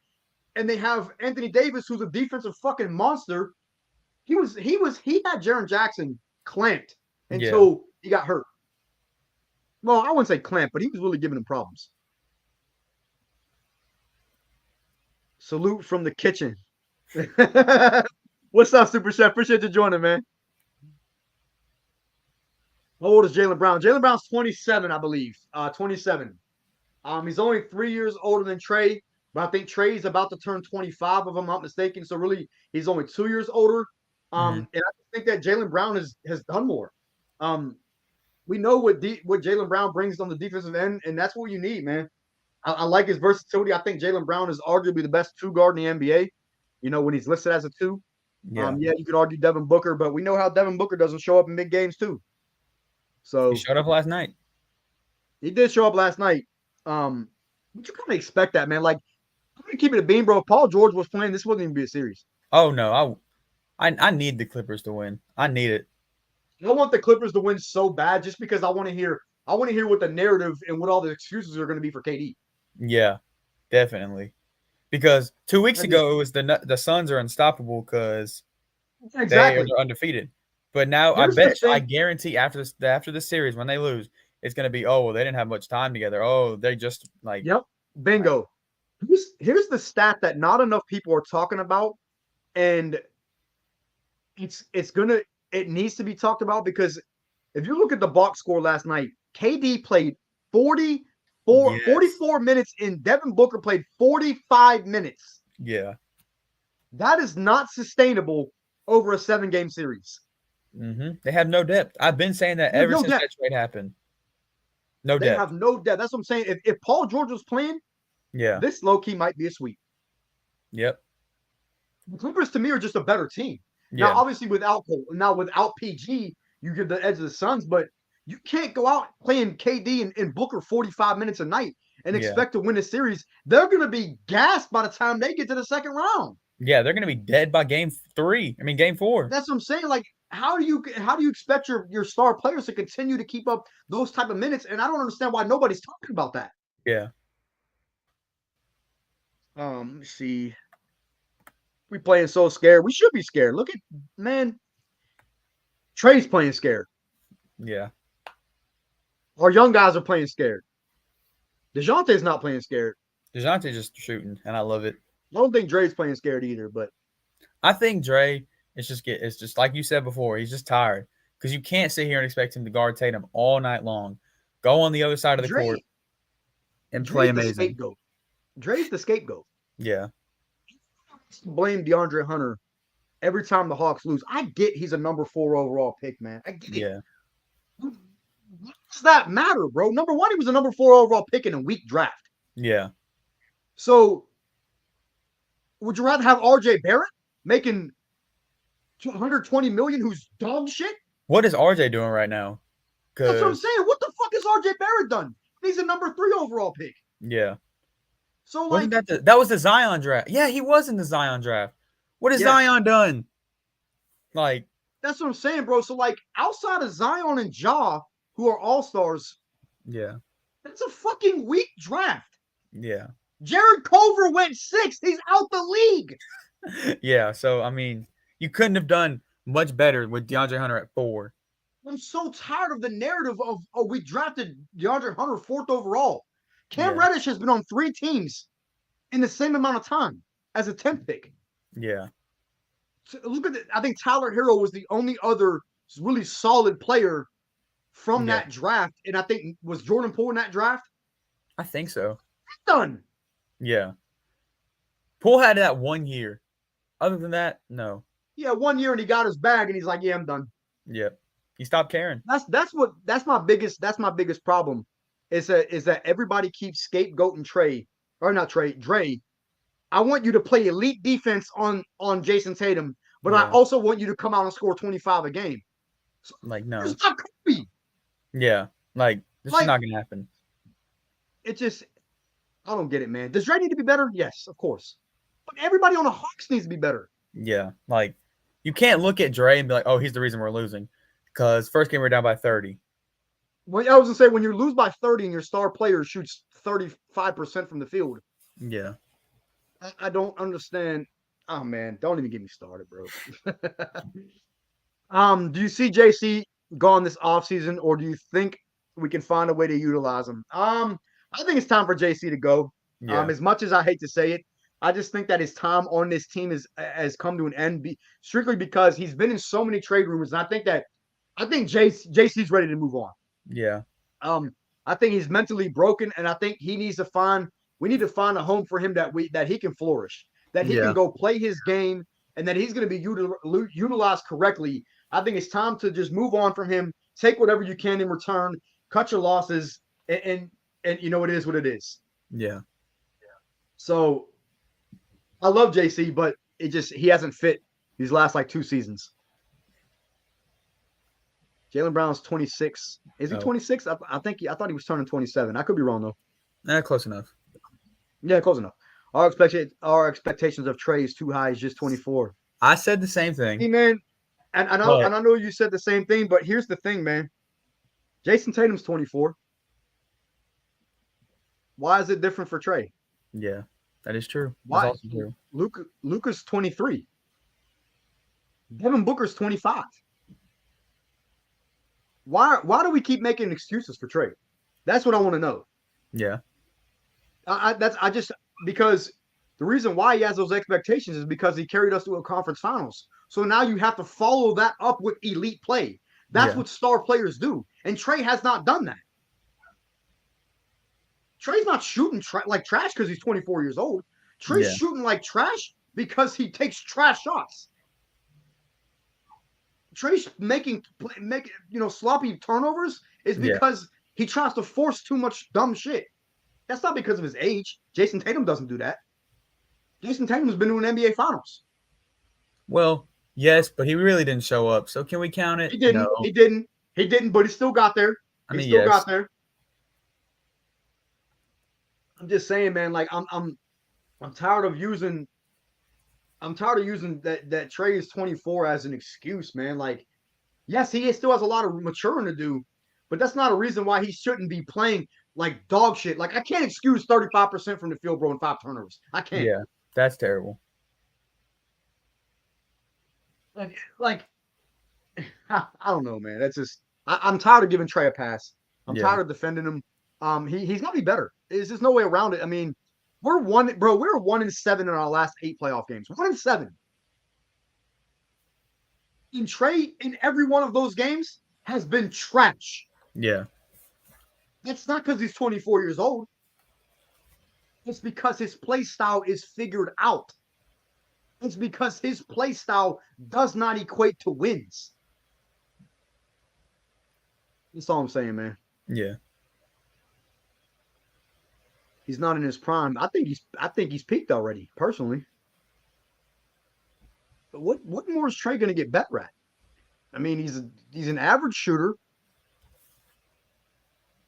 and they have Anthony Davis, who's a defensive fucking monster. He had Jaren Jackson clamped until he got hurt. Well, I wouldn't say clamped, but he was really giving him problems. Salute from the kitchen. What's up, Super Chef? Appreciate you joining, man. How old is Jaylen Brown? Jaylen Brown's 27, I believe. 27. He's only 3 years older than Trae, but I think Trae is about to turn 25, if I'm not mistaken. So really, he's only 2 years older. And I think that Jaylen Brown has done more. We know what Jaylen Brown brings on the defensive end, and that's what you need, man. I like his versatility. I think Jaylen Brown is arguably the best 2 guard in the NBA. You know, when he's listed as a 2. Yeah. You could argue Devin Booker, but we know how Devin Booker doesn't show up in big games too. So he showed up last night. He did show up last night. But you kind of expect that, man. Like, I'm gonna keep it a beam, bro. If Paul George was playing, this wouldn't even be a series. Oh no, I need the Clippers to win. I need it. I want the Clippers to win so bad, just because I want to hear what the narrative and what all the excuses are going to be for KD. Yeah, definitely. Because 2 weeks ago it was the Suns are unstoppable because they are undefeated. But now I guarantee after the series when they lose, it's going to be, oh, well, they didn't have much time together. Oh, they just like. Yep. Bingo. Here's the stat that not enough people are talking about, and it needs to be talked about, because if you look at the box score last night, KD played 44 minutes and Devin Booker played 45 minutes. Yeah. That is not sustainable over a 7-game series. Mm-hmm. They have no depth. I've been saying that ever since that trade happened. No depth. They have no depth. That's what I'm saying. If Paul George was playing, this low-key might be a sweep. Yep. The Clippers, to me, are just a better team. Yeah. Now, obviously, without PG, you give the edge of the Suns, but you can't go out playing KD and Booker 45 minutes a night and expect to win a series. They're going to be gassed by the time they get to the second round. Yeah, they're going to be dead by game 4. That's what I'm saying. Like, how do you expect your star players to continue to keep up those type of minutes? And I don't understand why nobody's talking about that. Yeah. Let me see. We playing so scared. We should be scared. Look at, man. Trae's playing scared. Yeah. Our young guys are playing scared. DeJounte's not playing scared. DeJounte's just shooting, and I love it. I don't think Dre's playing scared either, but I think Dre it's just like you said before, he's just tired. Because you can't sit here and expect him to guard Tatum all night long. Go on the other side of the court and play amazing. Dre's the scapegoat. Yeah. Blame DeAndre Hunter every time the Hawks lose. I get he's a number 4 overall pick, man. I get it. Yeah. What does that matter, bro? Number 1, he was a number 4 overall pick in a weak draft. Yeah. So, would you rather have RJ Barrett making $120 million, who's dog shit? What is RJ doing right now? That's what I'm saying. What the fuck has RJ Barrett done? He's a number 3 overall pick. Yeah. So, like, wasn't that was the Zion draft? Yeah, he was in the Zion draft. What has Zion done? Like, That's what I'm saying, bro. So like outside of Zion and Ja, who are all-stars, Yeah. that's a fucking weak draft. Yeah. Jared Culver went 6th. He's out the league. Yeah. So I mean, you couldn't have done much better with DeAndre Hunter at 4. I'm so tired of the narrative of we drafted DeAndre Hunter 4th overall. Cam Yeah. Reddish has been on 3 teams in the same amount of time as a 10th pick. Yeah. So look at I think Tyler Hero was the only other really solid player from Yeah. that draft. And I think was Jordan Poole in that draft? I think so. Done. Yeah. Poole had that 1 year. Other than that, no. Yeah, 1 year and he got his bag and he's like, yeah, I'm done. Yep. He stopped caring. That's my biggest problem is that everybody keeps scapegoating Trae, or not Trae, Dre. I want you to play elite defense on Jason Tatum, but I also want you to come out and score 25 a game. So, like, no. It's not Kobe. Yeah. Like, this is not going to happen. It just, I don't get it, man. Does Dre need to be better? Yes, of course. But everybody on the Hawks needs to be better. Yeah. Like, you can't look at Dre and be like, oh, he's the reason we're losing. Because first game we're down by 30. Well, I was going to say, when you lose by 30 and your star player shoots 35% from the field. Yeah. I don't understand. Oh, man. Don't even get me started, bro. Do you see JC gone this offseason, or do you think we can find a way to utilize him? I think it's time for JC to go. Yeah. As much as I hate to say it, I just think that his time on this team has come to an end strictly because he's been in so many trade rumors. And I think JC's ready to move on. Yeah. I think he's mentally broken, and I think we need to find a home for him that he can flourish, that he can go play his game, and that he's going to be utilized correctly. I think it's time to just move on from him, take whatever you can in return, cut your losses, and you know, it is what it is. Yeah. So I love JC, but he hasn't fit these last like 2 seasons. Jaylen Brown's 26. Is he 26? I thought he was turning 27. I could be wrong though. Close enough. Yeah, close enough. Our expectations of Trae is too high. He's just 24. I said the same thing. Hey, man, and I know you said the same thing, but here's the thing, man. Jason Tatum's 24. Why is it different for Trae? Yeah, that is true. Why? That's also true. Luka's 23. Devin Booker's 25. Why do we keep making excuses for Trae? That's what I want to know. Yeah. Because the reason why he has those expectations is because he carried us to a conference finals. So now you have to follow that up with elite play. That's what star players do. And Trae has not done that. Trae's not shooting like trash because he's 24 years old. Trae's shooting like trash because he takes trash shots. Trae's making sloppy turnovers is because he tries to force too much dumb shit. That's not because of his age. Jason Tatum doesn't do that. Jason Tatum's been to an NBA Finals. Well, yes, but he really didn't show up. So can we count it? He didn't. No. He didn't. But he still got there. He still got there. I'm just saying, man. Like I'm tired of using. I'm tired of using that Trae is 24 as an excuse, man. Like, yes, he still has a lot of maturing to do, but that's not a reason why he shouldn't be playing like dog shit. Like, I can't excuse 35% from the field, bro, and 5 turnovers. I can't. Yeah, that's terrible. Like I don't know, man. That's just I'm tired of giving Trae a pass. I'm tired of defending him. He's got to be better. There's just no way around it. I mean, we're 1-7 in our last 8 playoff games. 1-7. And Trae in every one of those games has been trash. Yeah. That's not because he's 24 years old. It's because his play style is figured out. It's because his play style does not equate to wins. That's all I'm saying, man. Yeah. He's not in his prime. I think he's peaked already, personally. But what more is Trae going to get better at? I mean, he's an average shooter.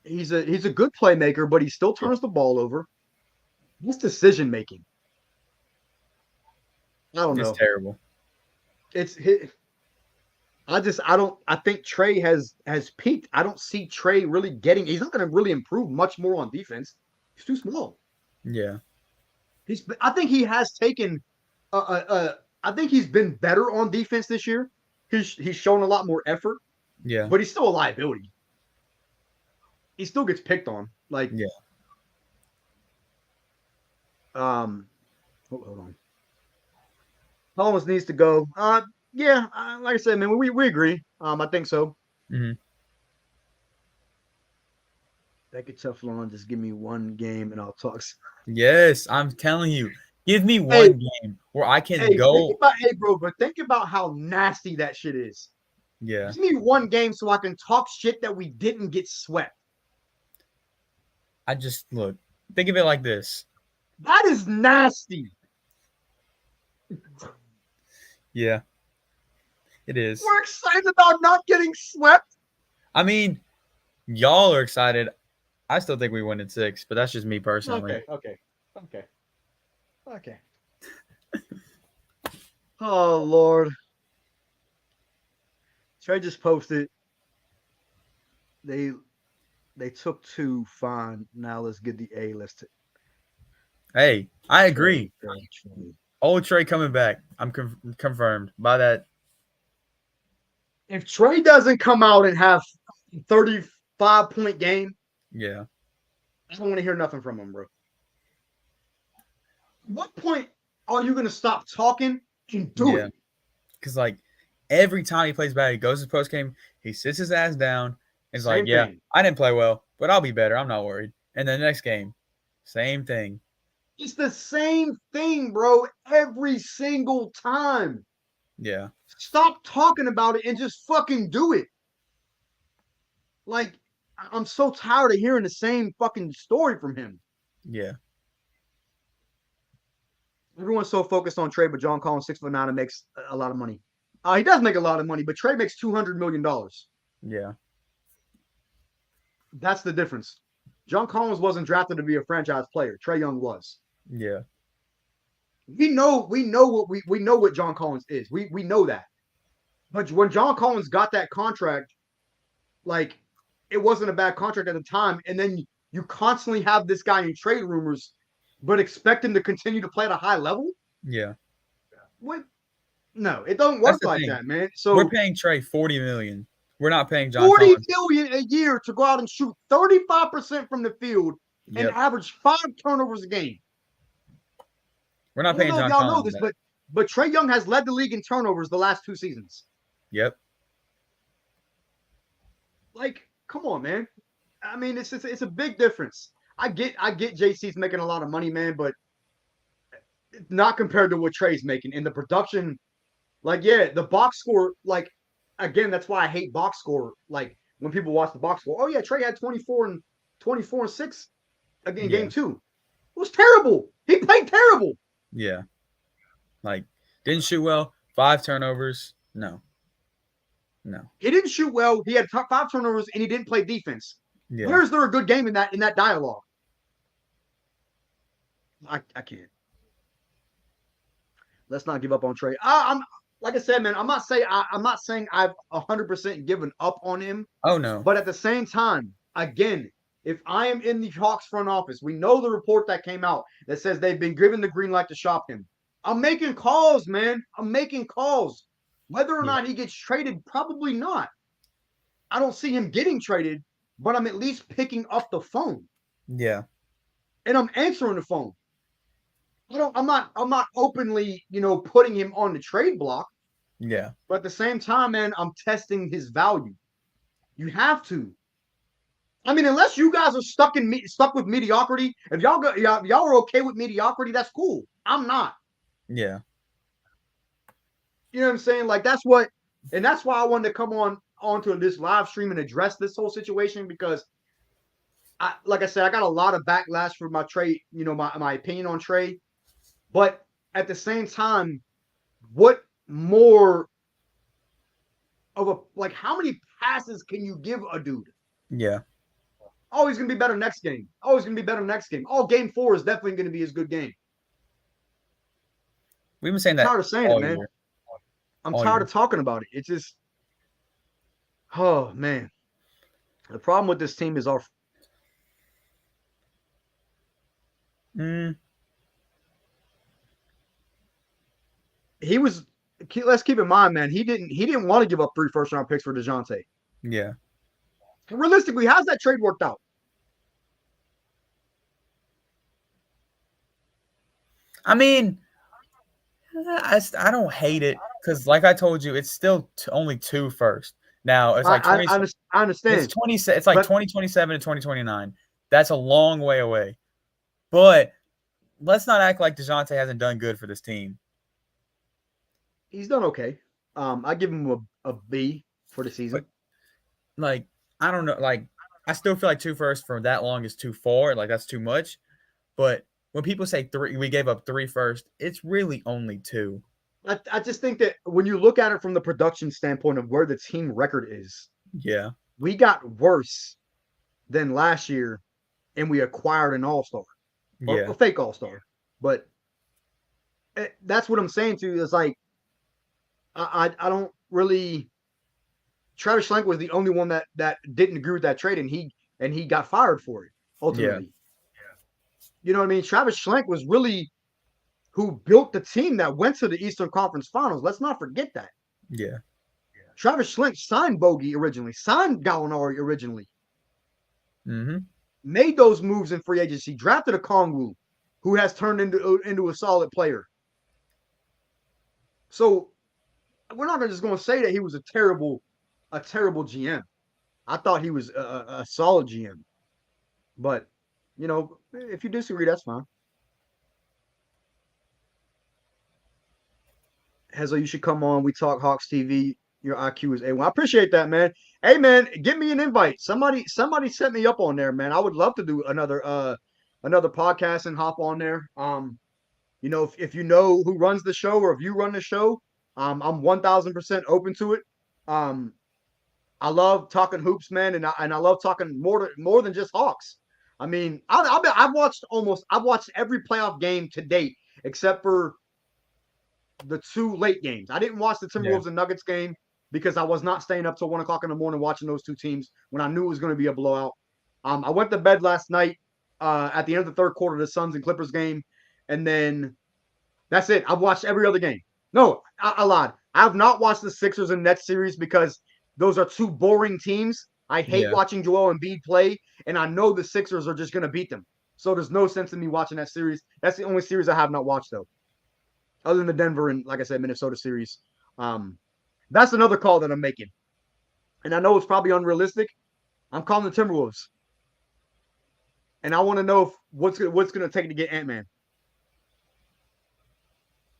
He's a good playmaker, but he still turns the ball over. His decision making. I don't know. It's terrible. I think Trae has peaked. I don't see Trae really getting. He's not going to really improve much more on defense. He's too small. Yeah. I think he has taken. I think he's been better on defense this year. He's shown a lot more effort. Yeah. But he's still a liability. He still gets picked on. Like, yeah. Hold on. Holmes needs to go. Yeah, like I said, man, we agree. I think so. Mm-hmm. Becky Teflon, just give me one game and I'll talk. Yes, I'm telling you. Give me one game where I can go. Bro, but think about how nasty that shit is. Yeah. Give me one game so I can talk shit that we didn't get swept. I just look. Think of it like this. That is nasty. Yeah. It is. We're excited about not getting swept. I mean, y'all are excited. I still think we win in 6, but that's just me personally. Okay. Oh, Lord. Trae just posted. They took 2, fine. Now let's get the A list. Hey, I agree. Old Trae coming back. I'm confirmed by that. If Trae doesn't come out and have 35-point game, yeah, I don't want to hear nothing from him, bro. What point are you going to stop talking and do it? Because, like, every time he plays bad, he goes to post game, he sits his ass down, and is like, yeah, I didn't play well, but I'll be better. I'm not worried. And then the next game, same thing. It's the same thing, bro, every single time. Yeah. Stop talking about it and just fucking do it. Like, I'm so tired of hearing the same fucking story from him. Yeah. Everyone's so focused on Trae, but John Collins 6'9" and makes a lot of money. He does make a lot of money, but Trae makes $200 million. Yeah. That's the difference. John Collins wasn't drafted to be a franchise player. Trae Young was. Yeah. We know what John Collins is. We know that. But when John Collins got that contract, like, it wasn't a bad contract at the time. And then you constantly have this guy in trade rumors, but expect him to continue to play at a high level? Yeah. What? No, it don't work like that, man. So we're paying Trae $40 million. We're not paying John $40 Collins. million a year to go out and shoot 35% from the field and average 5 turnovers a game. We're not paying John Collins. Y'all know this, but Trae Young has led the league in turnovers the last 2 seasons. Yep. Like, come on, man. I mean, it's a big difference. I get JC's making a lot of money, man, but not compared to what Trae's making. And the production, like, the box score, like, again, that's why I hate box score. Like, when people watch the box score, oh yeah, Trae had 24 and 6 again game 2. It was terrible. He played terrible. Yeah. Like, didn't shoot well, 5 turnovers. No. He didn't shoot well. He had 5 turnovers and he didn't play defense. Yeah. Where is there a good game in that dialogue? I can't. Let's not give up on Trae. I'm like I said, man. I'm not saying I've 100% given up on him. Oh no. But at the same time, again, if I am in the Hawks front office, we know the report that came out that says they've been given the green light to shop him. I'm making calls, man. I'm making calls. Whether or not he gets traded, probably not. I don't see him getting traded, but I'm at least picking up the phone. Yeah. And I'm answering the phone. I'm not openly, putting him on the trade block. Yeah. But at the same time, man, I'm testing his value. You have to. I mean, unless you guys are stuck with mediocrity, if y'all are okay with mediocrity, that's cool. I'm not. Yeah. You know what I'm saying? Like, that's why I wanted to come onto this live stream and address this whole situation, because like I said, I got a lot of backlash for my Trae, my opinion on Trae. But at the same time, what more of how many passes can you give a dude? Yeah. Oh, he's going to be better next game. Oh, he's going to be better next game. Oh, game 4 is definitely going to be his good game. We've been saying that. I'm tired of saying it, man. I'm tired of talking about it. It's just, Oh man, the problem with this team is our. Mm, He was. Let's keep in mind, man. He didn't want to give up 3 first-round picks for DeJounte. yeah. Realistically, how's that trade worked out? I mean, I don't hate it because, like I told you, it's still only 2 first. Now it's like 20. I It's understand, 20. It's like but 2027 to 2029. That's a long way away. But let's not act like DeJounte hasn't done good for this team. he's done okay. I give him a B for the season. But like, I don't know. Like, I still feel like 2 first for that long is too far. Like, that's too much. But when people say 3, we gave up 3 first, it's really only 2. I just think that when you look at it from the production standpoint of where the team record is, Yeah. we got worse than last year, and we acquired an all-star or Yeah. a fake all-star. But that's what I'm saying to you is like I don't really. Travis Schlenk was the only one that didn't agree with that trade, and he got fired for it Yeah. ultimately. You know what I mean? Travis Schlenk was really who built the team that went to the Eastern Conference Finals. Let's not forget that. Yeah. Travis Schlenk signed Bogey originally, signed Gallinari originally, Mm-hmm. made those moves in free agency, drafted a Kongwu, who has turned into a solid player. So we're not just going to say that he was a terrible GM. I thought he was a solid GM, but if you disagree, that's fine. Hezo, you should come on. We talk Hawks TV. Your IQ is A1. I appreciate that, man. Hey, man, give me an invite. Somebody set me up on there, man. I would love to do another podcast and hop on there. If you know who runs the show or if you run the show, I'm 1,000% open to it. Um, I love talking hoops, man, and I love talking more than just Hawks. I mean, I've watched every playoff game to date except for the 2 late games. I didn't watch the Yeah. Timberwolves and Nuggets game because I was not staying up till 1 o'clock in the morning watching those 2 teams when I knew it was going to be a blowout. I went to bed last night at the end of the third quarter of the Suns and Clippers game, and then that's it. I've watched every other game. No, I lied. I have not watched the Sixers and Nets series because those are 2 boring teams. I hate Yeah. watching Joel Embiid play, and I know the Sixers are just going to beat them. So there's no sense in me watching that series. That's the only series I have not watched, though, other than the Denver and, like I said, Minnesota series. That's another call that I'm making. And I know it's probably unrealistic. I'm calling the Timberwolves. And I want to know what's going to take to get Ant-Man.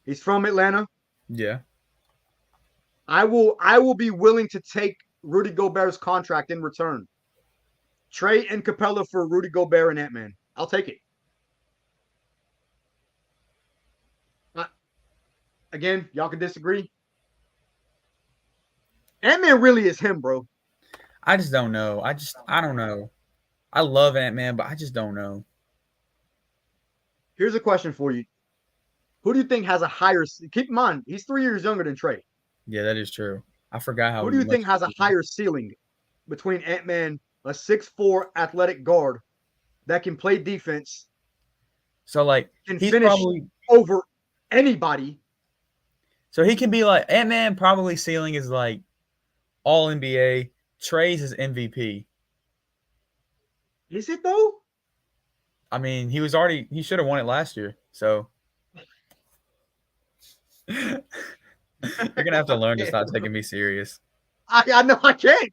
He's from Atlanta. Yeah. I will be willing to take Rudy Gobert's contract in return. Trae and Capella for Rudy Gobert and Ant-Man. I'll take it. Again, y'all can disagree. Ant-Man really is him, bro. I just don't know. I don't know. I love Ant-Man, but I just don't know. Here's a question for you. Who do you think has a higher? Keep in mind, he's 3 years younger than Trae. Yeah, that is true. I forgot how. Who do you think has a higher ceiling between Ant-Man, a 6'4" athletic guard that can play defense, So like can he's finish probably over anybody? so he can be like Ant-Man. Probably ceiling is like all NBA. Trae's is MVP. Is it though? I mean, he should have won it last year. So you're gonna have to learn to stop taking me serious. I know I can't.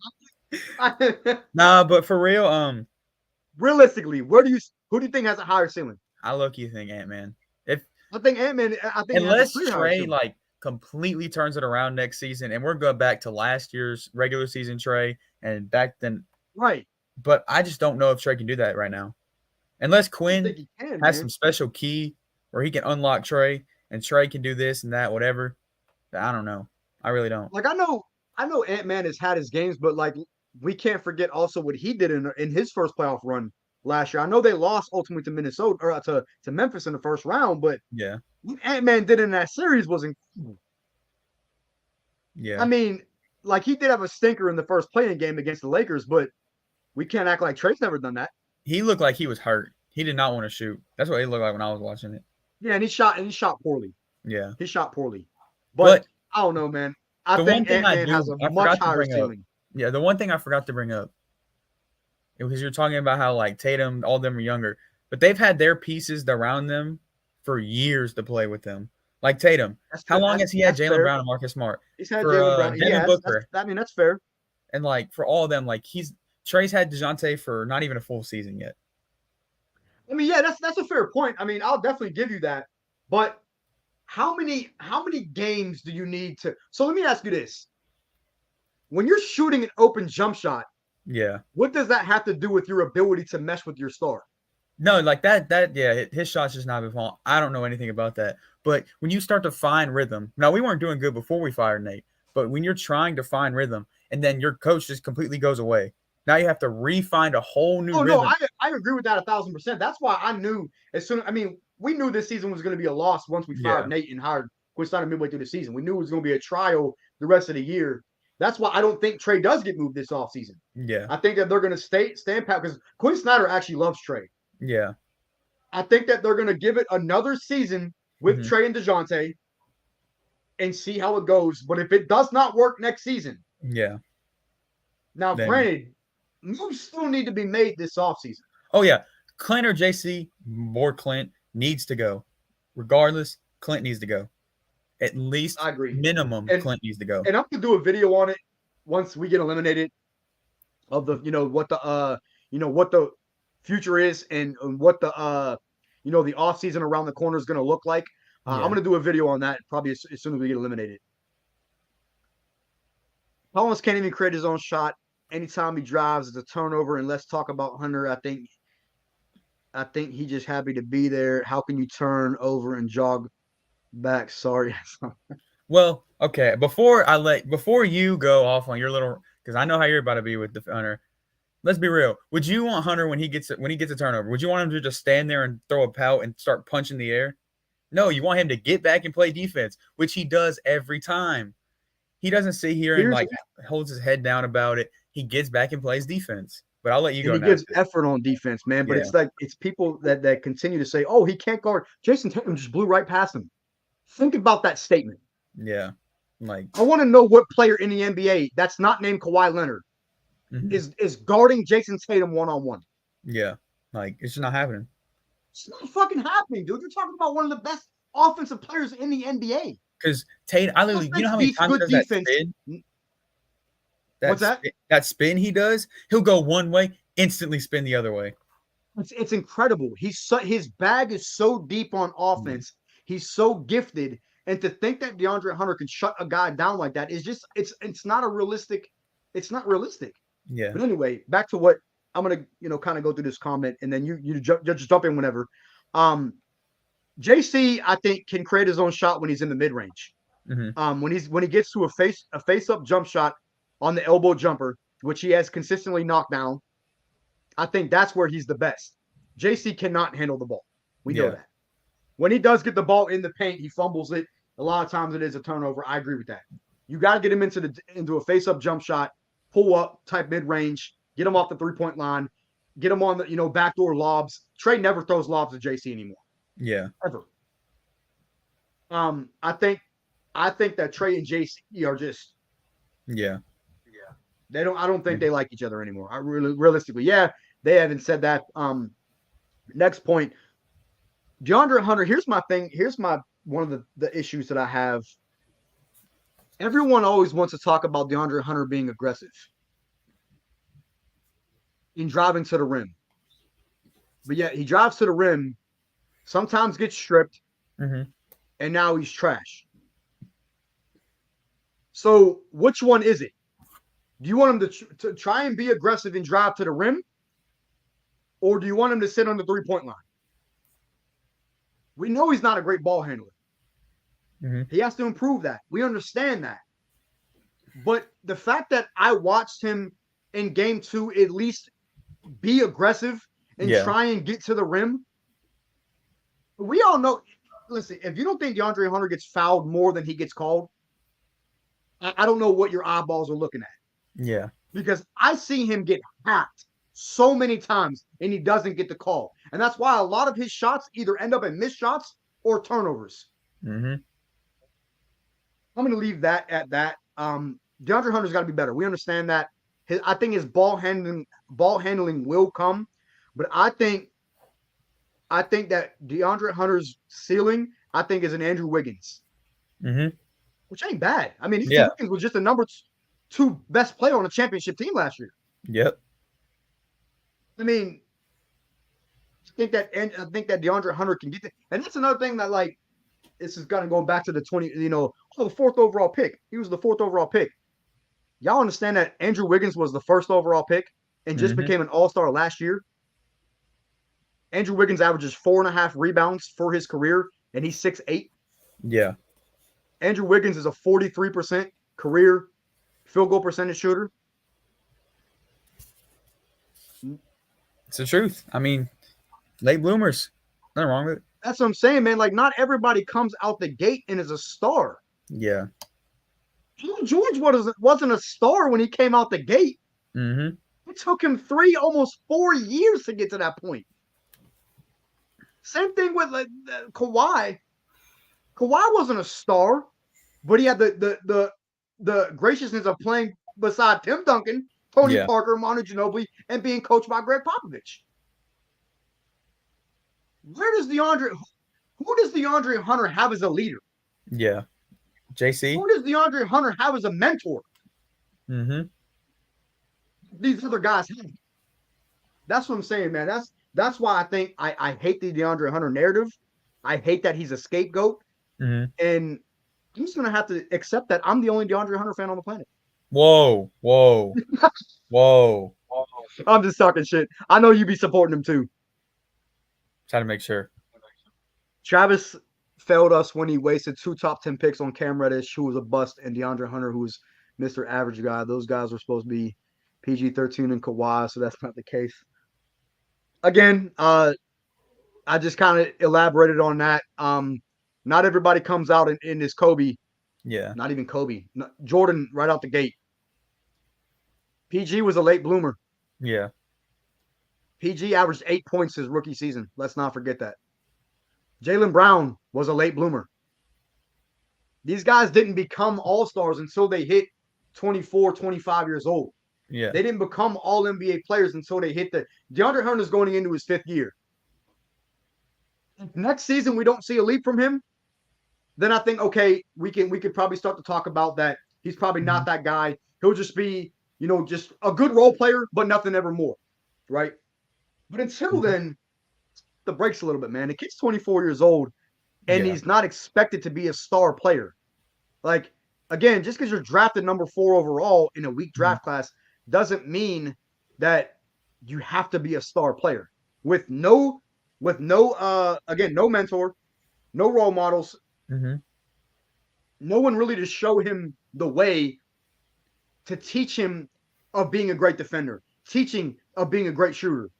Nah, but for real, Realistically, who do you think has a higher ceiling? I low-key think Ant-Man. If I think Ant-Man. I think unless he has a higher Trae ceiling. like completely turns it around next season, and we're going back to last year's regular season Trae and back then. Right. But I just don't know if Trae can do that right now. Unless I Quinn think he can, has man. some special key where he can unlock Trae and Trae can do this and that, whatever. I don't know. I really don't. Like I know Ant-Man has had his games, but like we can't forget also what he did in his first playoff run last year. I know they lost ultimately to Minnesota or to Memphis in the first round, but Yeah. what Ant-Man did in that series was incredible. Yeah. I mean, like he did have a stinker in the first playing game against the Lakers, but we can't act like Trae's never done that. He looked like he was hurt. He did not want to shoot. That's what he looked like when I was watching it. Yeah, and he shot poorly. Yeah, he shot poorly. but I don't know, man. I the one think thing I Ant-Man has a I much forgot to higher bring up. ceiling. Yeah, the one thing I forgot to bring up, because you're talking about how like Tatum, all of them are younger, but they've had their pieces around them for years to play with them. Like Tatum, how long has he had Jaylen Brown and Marcus Smart? He's had For Jaylen Brown. Devin Booker. That's fair. And like for all of them, like Trae's had DeJounte for not even a full season yet. I mean, yeah, that's a fair point. I mean, I'll definitely give you that. But how many games do you need to? So let me ask you this: when you're shooting an open jump shot, yeah, what does that have to do with your ability to mesh with your star? No, like that, yeah, his shot's just not been falling. I don't know anything about that. But when you start to find rhythm, now we weren't doing good before we fired Nate, but when you're trying to find rhythm and then your coach just completely goes away, now you have to re-find a whole new rhythm. No, I agree with that 1,000%. That's why I knew we knew this season was going to be a loss once we fired Nate and hired Quinn Snyder midway through the season. We knew it was going to be a trial the rest of the year. That's why I don't think Trae does get moved this offseason. Yeah. I think that they're going to stand pat because Quinn Snyder actually loves Trae. Yeah. I think that they're going to give it another season with Trae and DeJounte and see how it goes. But if it does not work next season, now, granted, moves still need to be made this offseason. Oh, yeah. Clint or JC, more Clint, needs to go. Regardless, Clint needs to go. At least, I agree. Minimum, Clint needs to go. And I'm going to do a video on it once we get eliminated of the, what the future is and what the, the offseason around the corner is going to look like. I'm going to do a video on that probably as soon as we get eliminated. Collins can't even create his own shot. Anytime he drives, it's a turnover. And let's talk about Hunter. I think he's just happy to be there. How can you turn over and jog back? Sorry. Well, okay. Before you go off on your little, because I know how you're about to be with the Hunter. Let's be real. Would you want Hunter when he gets a turnover? Would you want him to just stand there and throw a pout and start punching the air? No, you want him to get back and play defense, which he does every time. He doesn't sit here and like holds his head down about it. He gets back and plays defense. But I'll let you go. He gives effort on defense, man. But it's people that continue to say, "Oh, he can't guard." Jason Tatum just blew right past him. Think about that statement. Yeah, like I want to know what player in the NBA that's not named Kawhi Leonard is guarding Jason Tatum one-on-one. Yeah, like it's just not happening. It's not fucking happening, dude. You're talking about one of the best offensive players in the NBA. Because Tatum, you know how many times he does that spin? What's that? That spin he does, he'll go one way, instantly spin the other way. It's incredible. His bag is so deep on offense. He's so gifted, and to think that DeAndre Hunter can shut a guy down like that is just it's not a realistic. It's not realistic. Yeah. But anyway, back to what I'm gonna kind of go through this comment, and then you just jump in whenever. JC, I think, can create his own shot when he's in the mid range. When he gets to a face up jump shot on the elbow jumper, which he has consistently knocked down, I think that's where he's the best. JC cannot handle the ball. We know that. When he does get the ball in the paint, he fumbles it. A lot of times it is a turnover. I agree with that. You got to get him into a face up jump shot, pull up type mid range, get him off the 3-point line, get him on the backdoor lobs. Trae never throws lobs to JC anymore. Yeah. Ever. I think that Trae and JC are just I don't think they like each other anymore. Realistically, they haven't said that. Next point, DeAndre Hunter. Here's my thing. Here's one of the issues that I have. Everyone always wants to talk about DeAndre Hunter being aggressive in driving to the rim, but yet he drives to the rim, sometimes gets stripped, and now he's trash. So which one is it? Do you want him to try and be aggressive and drive to the rim? Or do you want him to sit on the 3-point line? We know he's not a great ball handler. He has to improve that. We understand that. But the fact that I watched him in game 2 at least be aggressive and try and get to the rim, we all know. Listen, if you don't think DeAndre Hunter gets fouled more than he gets called, I don't know what your eyeballs are looking at. Yeah. Because I see him get hacked so many times and he doesn't get the call. And that's why a lot of his shots either end up in missed shots or turnovers. Mm-hmm. I'm going to leave that at that. DeAndre Hunter's got to be better. We understand that. I think his ball handling will come, but I think that DeAndre Hunter's ceiling, I think, is an Andrew Wiggins, which ain't bad. I mean, Andrew Wiggins was just the number 2 best player on a championship team last year. Yep. I mean, I think that DeAndre Hunter can get that. And that's another thing that, like, this is going to go back to the 20, the 4th overall pick. He was the 4th overall pick. Y'all understand that Andrew Wiggins was the 1st overall pick and just became an all-star last year? Andrew Wiggins averages 4.5 rebounds for his career, and he's 6'8". Yeah. Andrew Wiggins is a 43% career field goal percentage shooter. It's the truth. I mean, late bloomers. Nothing wrong with it. That's what I'm saying, man. Like, not everybody comes out the gate and is a star. Yeah. George wasn't a star when he came out the gate. Mm-hmm. It took him almost 4 years to get to that point. Same thing with Kawhi. Kawhi wasn't a star, but he had the graciousness of playing beside Tim Duncan, Tony Parker, Manu Ginobili, and being coached by Greg Popovich. Who does DeAndre Hunter have as a leader? Yeah. JC? Who does DeAndre Hunter have as a mentor? Mm-hmm. These other guys have. That's what I'm saying, man. That's why I think I hate the DeAndre Hunter narrative. I hate that he's a scapegoat. Mm-hmm. And I'm just going to have to accept that I'm the only DeAndre Hunter fan on the planet. Whoa. I'm just talking shit. I know you be supporting him too. Try to make sure. Travis failed us when he wasted 2 top 10 picks on Cam Reddish, who was a bust, and DeAndre Hunter, who was Mr. Average Guy. Those guys were supposed to be PG-13 and Kawhi, so that's not the case. Again, I just kind of elaborated on that. Not everybody comes out in this Kobe. Yeah. Not even Kobe. Jordan right out the gate. PG was a late bloomer. Yeah. PG averaged 8 points his rookie season. Let's not forget that. Jaylen Brown was a late bloomer. These guys didn't become all-stars until they hit 24, 25 years old. Yeah. They didn't become all-NBA players until they hit DeAndre Hunter's going into his 5th year. If next season we don't see a leap from him, then I think, okay, we could probably start to talk about that. He's probably not that guy. He'll just be, just a good role player, but nothing ever more, right? But until then, the brakes a little bit, man. The kid's 24 years old, and he's not expected to be a star player. Like, again, just because you're drafted number 4 overall in a weak draft class doesn't mean that you have to be a star player. With no mentor, no role models, no one really to show him the way, to teach him of being a great defender, teaching of being a great shooter.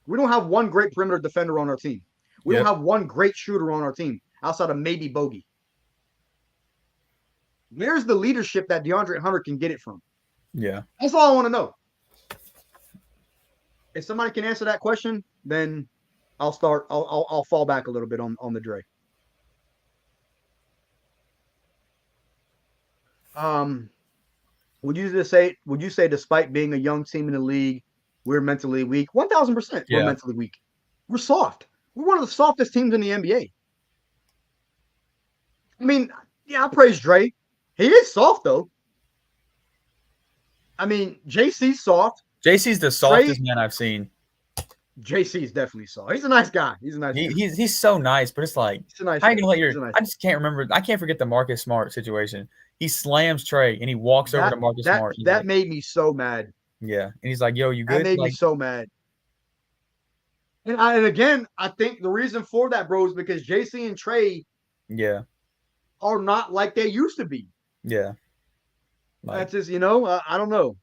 We don't have one great perimeter defender on our team. We don't have one great shooter on our team outside of maybe Bogey. Where's the leadership that DeAndre Hunter can get it from? Yeah. That's all I want to know. If somebody can answer that question, then I'll fall back a little bit on the Dre. Would you say despite being a young team in the league, we're mentally weak? 1,000% we're mentally weak. We're soft. We're one of the softest teams in the NBA. I mean, I praise Dre. He is soft, though. I mean, JC's soft. JC's the softest man I've seen. JC's definitely soft. He's a nice guy. He's so nice, but it's like, how you gonna let I just can't remember. I can't forget the Marcus Smart situation. He slams Trae and he walks over to Marcus Smart. That made me so mad. Yeah, and he's like, "Yo, you good?" That made me so mad. And again, I think the reason for that, bro, is because JC and Trae, are not like they used to be. Yeah, that's just I don't know.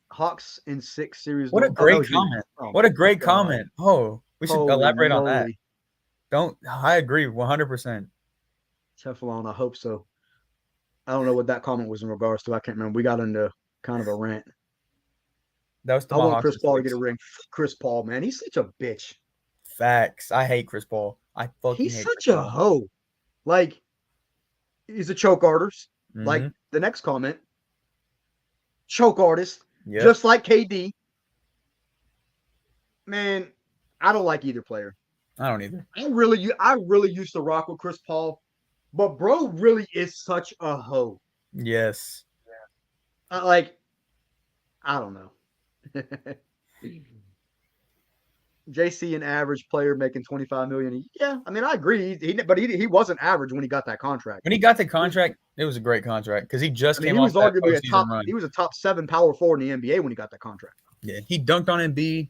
Hawks in 6 series. What a great comment! What a great comment! Oh, we should elaborate on that. I agree 100%. Teflon, I hope so. I don't know what that comment was in regards to. I can't remember. We got into kind of a rant. That was the I want Hawks Chris and Paul to get a Celtics. ring. Chris Paul, man, he's such a bitch. Facts. I hate Chris Paul. I fucking He's hate Chris such a Paul. hoe. Like, he's a choke artist. Mm-hmm. Like the next comment, choke artist, Yep. just like KD. Man, I don't like either player. I don't either. I really used to rock with Chris Paul, but bro really is such a hoe. Yes. Like, I don't know. JC, an average player making 25 million. Yeah, I mean, I agree. But he wasn't average when he got that contract. When he got the contract, it was a great contract because he just I mean, came he off was that arguably postseason run. he was a top 7 power forward in the NBA when he got that contract. Yeah, he dunked on Embiid,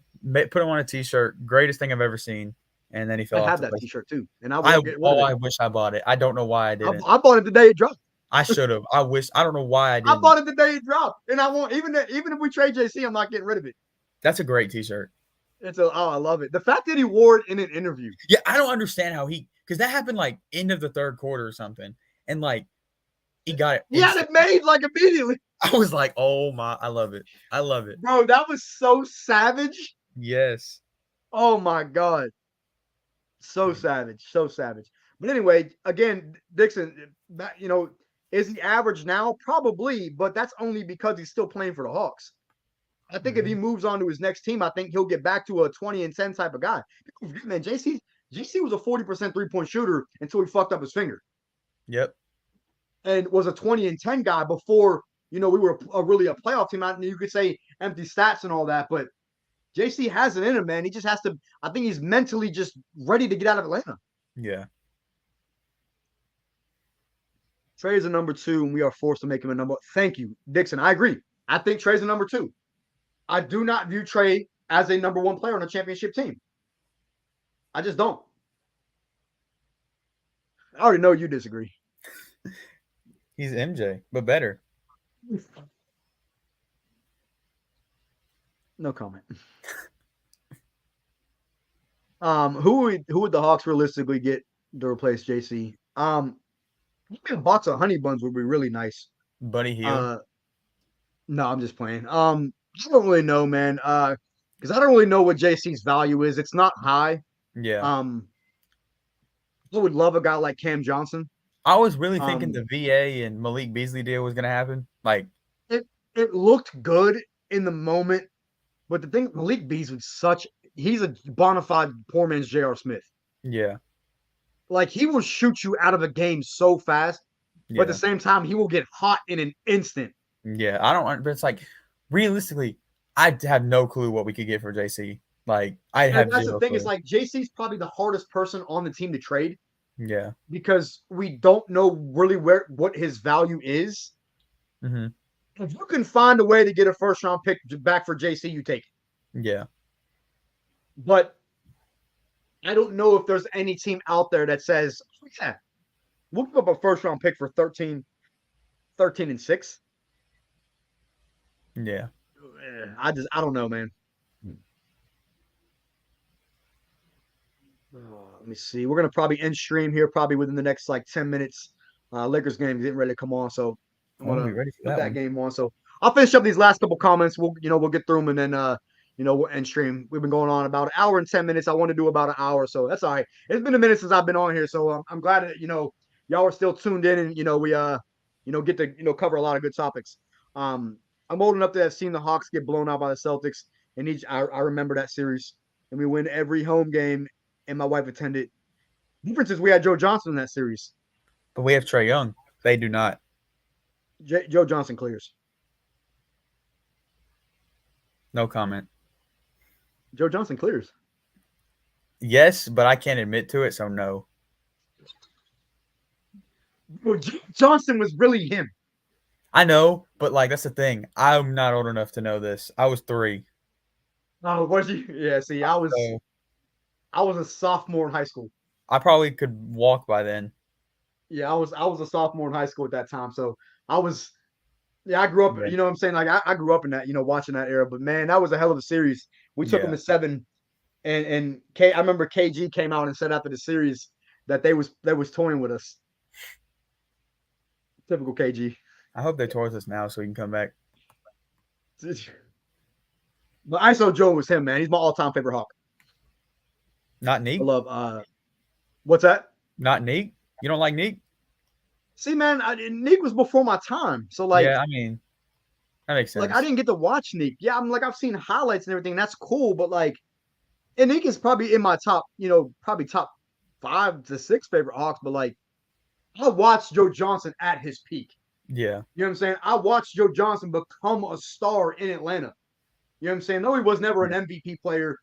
put him on a T-shirt. Greatest thing I've ever seen. And then he fell I off have the that list. T-shirt too, and I won't get rid of Oh, it. I wish I bought it. I don't know why I didn't. I bought it the day it dropped. I should have. I wish. I don't know why I I didn't. bought it the day it dropped, and I won't even if we trade JC, I'm not getting rid of it. That's a great T-shirt. I love it. The fact that he wore it in an interview. Yeah, I don't understand how because that happened like end of the third quarter or something, and like he got it. He had it made like immediately. I was like, oh my, I love it. I love it. Bro, that was so savage. Yes. Oh my God. So savage. So savage. But anyway, again, Dixon, is he average now? Probably, but that's only because he's still playing for the Hawks. I think if he moves on to his next team, I think he'll get back to a 20 and 10 type of guy. Man, JC was a 40% 3-point shooter until he fucked up his finger. Yep. And was a 20 and 10 guy before, we were really a playoff team. And you could say empty stats and all that, but JC has it in him, man. He just has to, I think he's mentally just ready to get out of Atlanta. Yeah. Trae is a number 2, and we are forced to make him a number. Thank you, Dixon. I agree. I think Trae's a number 2. I do not view Trae as a number 1 player on a championship team. I just don't. I already know you disagree. He's MJ, but better. No comment. Who would the Hawks realistically get to replace JC? Maybe a box of honey buns would be really nice. Buddy Hield. No, I'm just playing. I don't really know, man. Because I don't really know what JC's value is. It's not high. Yeah. I would love a guy like Cam Johnson. I was really thinking the VA and Malik Beasley deal was gonna happen. Like it looked good in the moment, but the thing, Malik Beasley's he's a bona fide poor man's J.R. Smith. Yeah. Like, he will shoot you out of a game so fast, but at the same time, he will get hot in an instant. Yeah, but it's like, realistically, I have no clue what we could get for JC. Like, that's the thing. It's like JC's probably the hardest person on the team to trade. Yeah. Because we don't know really what his value is. Mm-hmm. If you can find a way to get a first-round pick back for JC, you take it. Yeah. But I don't know if there's any team out there that says, yeah, we'll give up a first-round pick for 13 and 6. Yeah. I don't know, man. Let me see. We're going to probably end stream here probably within the next 10 minutes. Lakers game is getting ready to come on, so I'm going to put that game on. So I'll finish up these last couple comments. We'll get through them, and then we'll end stream. We've been going on about an hour and 10 minutes. I want to do about an hour, so that's all right. It's been a minute since I've been on here, so I'm glad that y'all are still tuned in, and we get to cover a lot of good topics. I'm old enough to have seen the Hawks get blown out by the Celtics, and I remember that series, and we win every home game, and my wife attended. The difference is we had Joe Johnson in that series. But we have Trae Young. They do not. Joe Johnson clears. No comment. Joe Johnson clears. Yes, but I can't admit to it, so no. Well, Joe Johnson was really him. I know, but that's the thing. I'm not old enough to know this. I was 3. Oh, was you? Yeah, see, I was a sophomore in high school. I probably could walk by then. Yeah, I was a sophomore in high school at that time. So I grew up, you know what I'm saying? Like I grew up in that, watching that era. But man, that was a hell of a series. We took them to 7, and I remember KG came out and said after the series that they was toying with us. Typical KG. I hope they tore us now so we can come back. But ISO Joe was him, man. He's my all-time favorite Hawk. Not I Neek? love what's that? Not Neek? You don't like Neek? See, man, Neek was before my time. So like, yeah, I mean, that makes sense. like I didn't get to watch Neek. Yeah, I've seen highlights and everything. That's cool, but like, and Neek is probably in my top, probably top 5 to 6 favorite Hawks. But like, I watched Joe Johnson at his peak. Yeah. You know what I'm saying? I watched Joe Johnson become a star in Atlanta. You know what I'm saying? No, he was never an MVP player,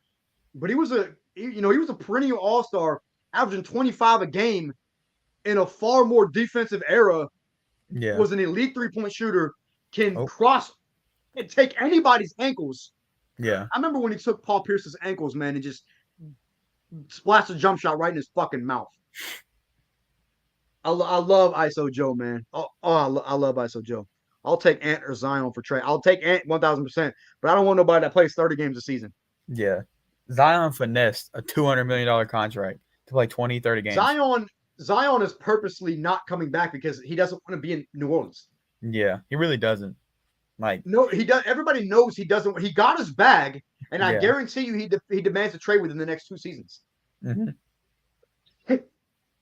but he was a perennial all-star, averaging 25 a game in a far more defensive era. Yeah. Was an elite three-point shooter, can Oh. cross and take anybody's ankles. Yeah. I remember when he took Paul Pierce's ankles, man, and just splashed a jump shot right in his fucking mouth. I love ISO Joe, man. I love ISO Joe. I'll take Ant or Zion for Trae. I'll take Ant 1,000%, but I don't want nobody that plays 30 games a season. Yeah. Zion finessed a $200 million contract to play 20, 30 games. Zion is purposely not coming back because he doesn't want to be in New Orleans. Yeah, he really doesn't. Like, no, he does. Everybody knows he doesn't. He got his bag, and I guarantee you, he demands a trade within the next 2 seasons. Mm-hmm.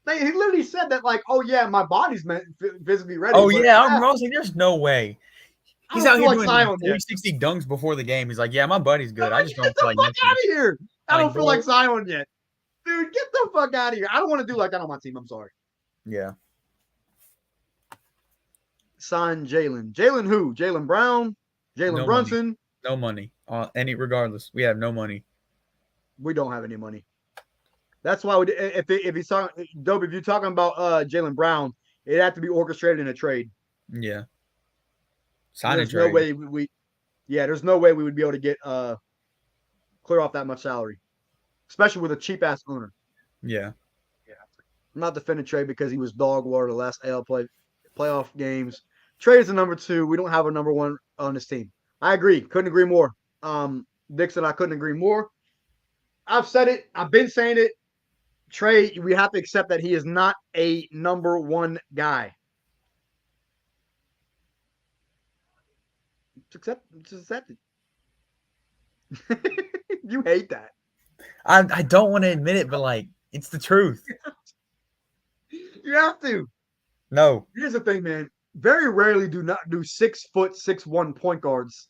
He literally said that, like, "Oh yeah, my body's physically ready." Oh yeah, I'm Rosing. There's no way. He's out here doing Zion, 360 dunks before the game. He's like, "Yeah, my buddy's good. I just don't feel feel like get the fuck out of here. I don't feel bro. like Zion yet, dude. Get the fuck out of here. I don't want to do like that on my team. I'm sorry. Yeah. Sign Jalen. Jalen who? Jalen Brown. Jalen Brunson. Money. No money. Regardless, we have no money. We don't have any money. That's why if he's talking dope, if you're talking about Jalen Brown, it'd have to be orchestrated in a trade. Yeah. There's no way there's no way we would be able to get clear off that much salary, especially with a cheap ass owner. Yeah. I'm not defending Trae because he was dog water the last AL playoff games. Trae is the number 2. We don't have a number 1 on this team. I agree. Couldn't agree more. Dixon, I couldn't agree more. I've said it. I've been saying it. Trae, we have to accept that he is not a number 1 guy. Just accept it. You hate that. I don't want to admit it, but like, it's the truth. You have to. No. Here's the thing, man. Very rarely do 6 foot 6'1" point guards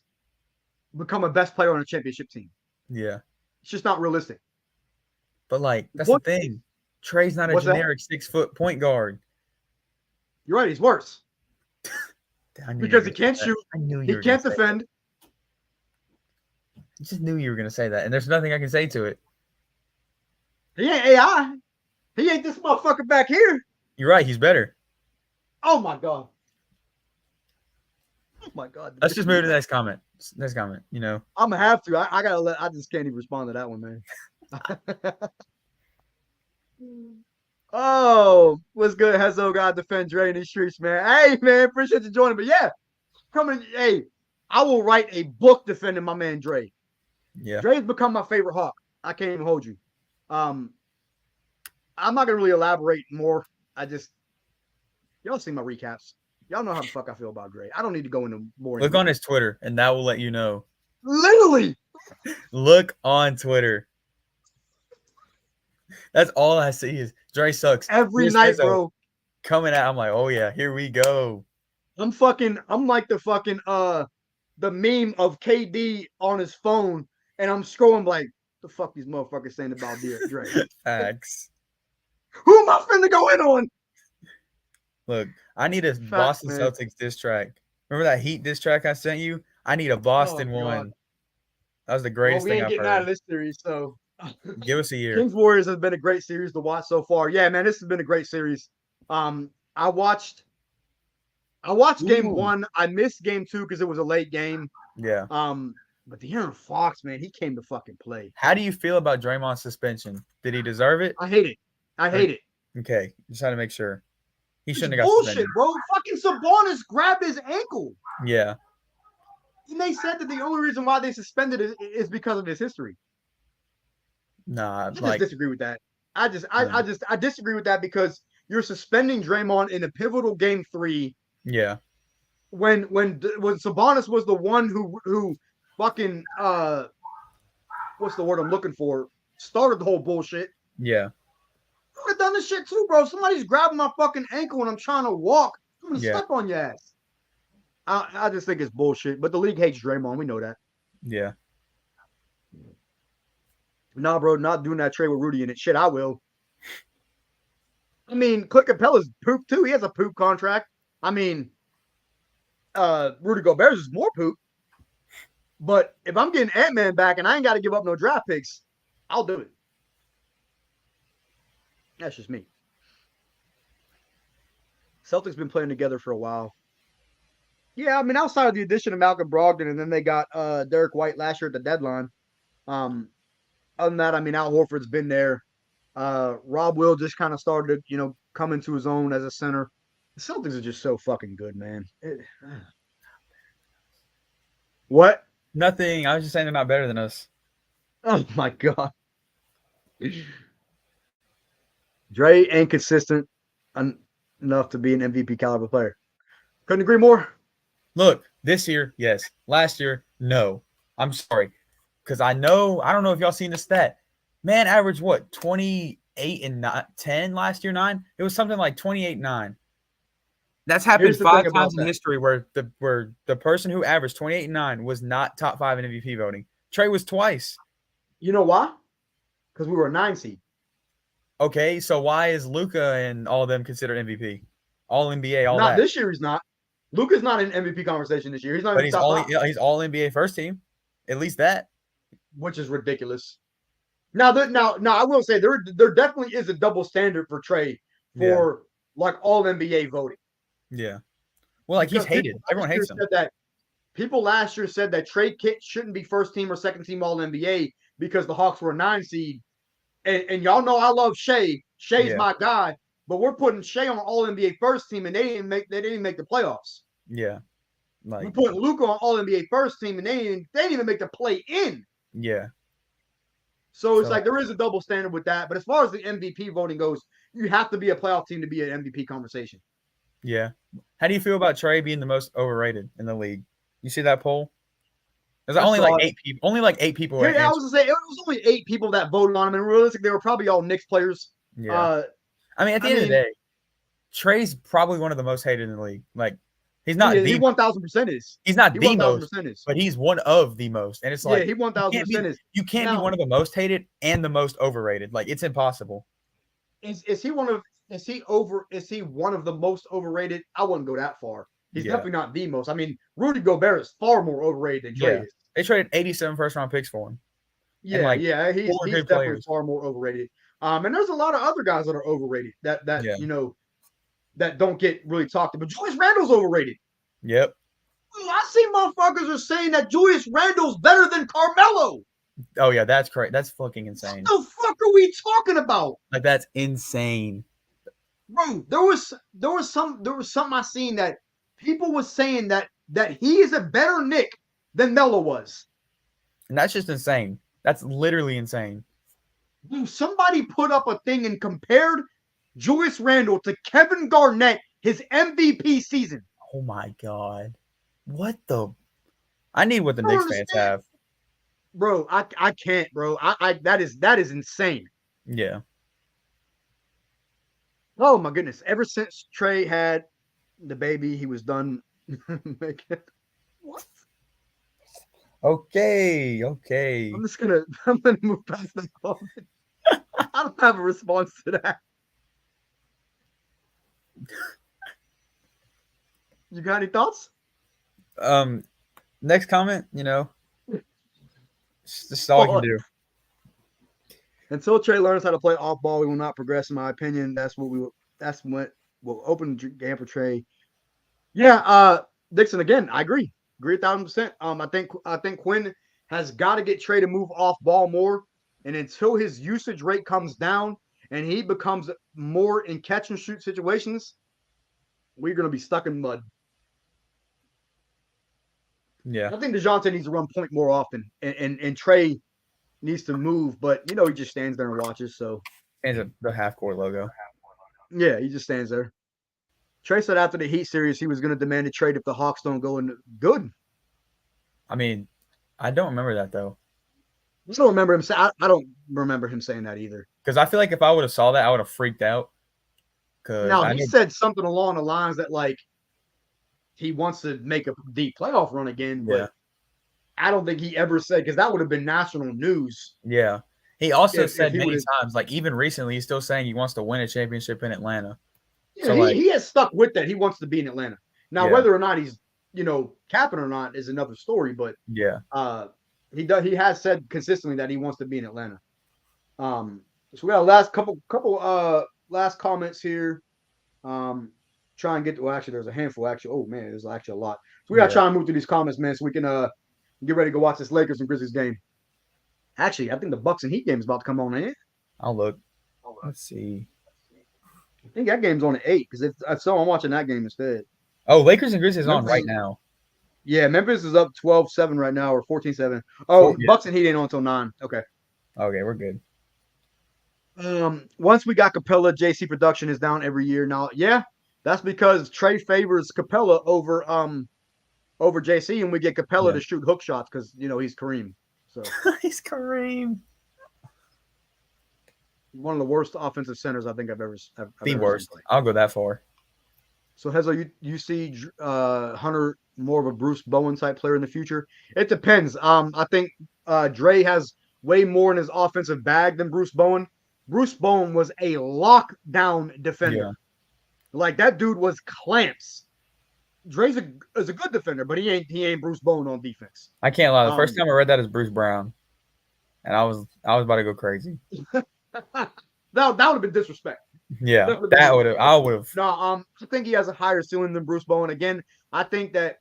become a best player on a championship team. Yeah. It's just not realistic. But like, that's the thing. Trae's not a generic 6 foot point guard. You're right. He's worse. Because he can't shoot. He can't defend. I just knew you were going to say that, and there's nothing I can say to it. He ain't AI. He ain't this motherfucker back here. You're right. He's better. Oh, my God. Oh, my God. Let's just move to the next comment. I'm going to have to. I just can't even respond to that one, man. Oh, what's good? Hezo got defend Dre in the streets, man. Hey, man, appreciate you joining. But yeah, hey, I will write a book defending my man Dre. Yeah, Dre's become my favorite Hawk. I can't even hold you. I'm not gonna really elaborate more. Y'all see my recaps. Y'all know how the fuck I feel about Dre. I don't need to go into more. Look on his Twitter, and that will let you know. Literally. Look on Twitter. That's all I see is Dre sucks. Every night, bro. Coming out, I'm like, oh yeah, here we go. I'm like the meme of KD on his phone, and I'm scrolling like, the fuck these motherfuckers saying about Dre? Facts. Who am I finna go in on? Look, I need a Boston Celtics diss track. Remember that Heat diss track I sent you? I need a Boston one. That was the greatest thing I've heard. We ain't getting out of this series, so give us a year. Kings Warriors has been a great series to watch so far. Yeah, man, this has been a great series. I watched game 1. I missed game 2 because it was a late game. Yeah. But De'Aaron Fox, man, he came to fucking play. How do you feel about Draymond's suspension? Did he deserve it? I hate it. Okay, just trying to make sure. He shouldn't have got bullshit, bro. Fucking Sabonis grabbed his ankle. Yeah. And they said that the only reason why they suspended it is because of his history. Nah, I disagree with that. I disagree with that because you're suspending Draymond in a pivotal game 3 Yeah. When Sabonis was the one who fucking what's the word I'm looking for? Started the whole bullshit. Yeah. I would have done this shit too, bro. Somebody's grabbing my fucking ankle when I'm trying to walk. I'm gonna step on your ass. I just think it's bullshit. But the league hates Draymond. We know that. Yeah. Nah, bro, not doing that trade with Rudy in it. Shit, I will. I mean, Clint Capella's poop too. He has a poop contract. I mean, Rudy Gobert's is more poop. But if I'm getting Ant-Man back and I ain't got to give up no draft picks, I'll do it. That's just me. Celtics been playing together for a while. Yeah, I mean, outside of the addition of Malcolm Brogdon, and then they got Derek White last year at the deadline. Other than that, I mean, Al Horford's been there. Rob Will just kind of started, coming to his own as a center. The Celtics are just so fucking good, man. What? Nothing. I was just saying they're not better than us. Oh my god. Dre ain't consistent enough to be an MVP caliber player. Couldn't agree more. Look, this year, yes. Last year, no. I'm sorry. Because I don't know if y'all seen the stat. Man averaged what? 28 and 10 last year, 9? It was something like 28-9. That's happened 5 times in history where the person who averaged 28 and 9 was not top 5 in MVP voting. Trae was twice. You know why? Because we were a 9 seed. Okay, so why is Luka and all of them considered MVP? All NBA, all not that. Not this year, he's not. Luka's not in MVP conversation this year. He's not. But he's all NBA first team. At least that. Which is ridiculous. Now, I will say there definitely is a double standard for Trae for like all NBA voting. Yeah. Well, like he's hated. Everyone hates him. People last year said that Trae shouldn't be first team or second team all NBA because the Hawks were a 9 seed. And y'all know I love Shea. Shea's my guy, but we're putting Shea on all NBA first team, and they didn't make the playoffs. Yeah. We're putting Luka on all NBA first team, and they didn't even make the play in. Yeah. So it's like there is a double standard with that. But as far as the MVP voting goes, you have to be a playoff team to be an MVP conversation. Yeah. How do you feel about Trae being the most overrated in the league? You see that poll? There's only like 8 people. Only like 8 people. Yeah, I was gonna say it was only 8 people that voted on him, and realistically, they were probably all Knicks players. Yeah. I mean, at the end of the day, Trae's probably one of the most hated in the league. Like, he's not. He 1,000% is. He's not the most, but he's one of the most. And it's like, he 1,000% is. You can't be one of the most hated and the most overrated. Like, it's impossible. Is he one of the most overrated? I wouldn't go that far. He's definitely not the most. I mean, Rudy Gobert is far more overrated than Trae is. They traded 87 first-round picks for him. Yeah, he's definitely far more overrated. And there's a lot of other guys that are overrated that that don't get really talked about. Julius Randle's overrated. Yep. I see motherfuckers are saying that Julius Randle's better than Carmelo. Oh yeah, that's correct. That's fucking insane. What the fuck are we talking about? Like, that's insane. Bro, there was something I seen that people was saying that he is a better Knick than Melo was. And that's just insane. That's literally insane. Dude, somebody put up a thing and compared Julius Randle to Kevin Garnett, his MVP season. Oh my god. What the? I need what the Knicks fans have. Bro, I can't, bro. That is insane. Yeah. Oh my goodness. Ever since Trae had the baby, he was done making what? Okay. I'm gonna move past that comment. I don't have a response to that. You got any thoughts? Next comment, just all I can do. Until Trae learns how to play off ball, we will not progress. In my opinion, that's what will open the game for Trae. Yeah, Dixon. Again, I agree 1,000%. I think Quinn has got to get Trae to move off ball more, and until his usage rate comes down and he becomes more in catch and shoot situations, we're gonna be stuck in mud. Yeah, I think DeJounte needs to run point more often, and Trae needs to move, but he just stands there and watches. So, and the half court logo. Yeah, he just stands there. Trae said after the Heat series he was going to demand a trade if the Hawks don't go in good. I mean, I don't remember that though. I don't remember him. I don't remember him saying that either. Because I feel like if I would have saw that, I would have freaked out. Because Now he said something along the lines that like he wants to make a deep playoff run again, but I don't think he ever said because that would have been national news. Yeah. He also said many times, like even recently, he's still saying he wants to win a championship in Atlanta. Yeah, so he has stuck with that. He wants to be in Atlanta. Now, whether or not he's capping or not is another story. But he has said consistently that he wants to be in Atlanta. So we got a last couple last comments here. Try and get to actually there's a handful actually. Oh man, there's actually a lot. So we gotta try and move through these comments, man, so we can get ready to go watch this Lakers and Grizzlies game. Actually, I think the Bucks and Heat game is about to come on in. I'll look. Let's see. I think that game's on at 8 because so I'm watching that game instead. Oh, Lakers and Grizzlies on right now. Yeah, Memphis is up 12-7 right now or 14-7. Oh, Bucks and Heat ain't on until 9. Okay. Okay, we're good. Once we got Capella, JC production is down every year now. Yeah, that's because Trae favors Capella over JC, and we get Capella to shoot hook shots because he's Kareem. So he's Kareem. One of the worst offensive centers I think I've ever. The worst. I'll go that far. So Hezo, you see Hunter more of a Bruce Bowen type player in the future? It depends. I think Dre has way more in his offensive bag than Bruce Bowen. Bruce Bowen was a lockdown defender. Yeah. Like that dude was clamps. Dre's is a good defender, but he ain't Bruce Bowen on defense. I can't lie. The first time I read that is Bruce Brown, and I was about to go crazy. that would have been disrespect. Yeah, that would have. I would have. No, I think he has a higher ceiling than Bruce Bowen. Again, I think that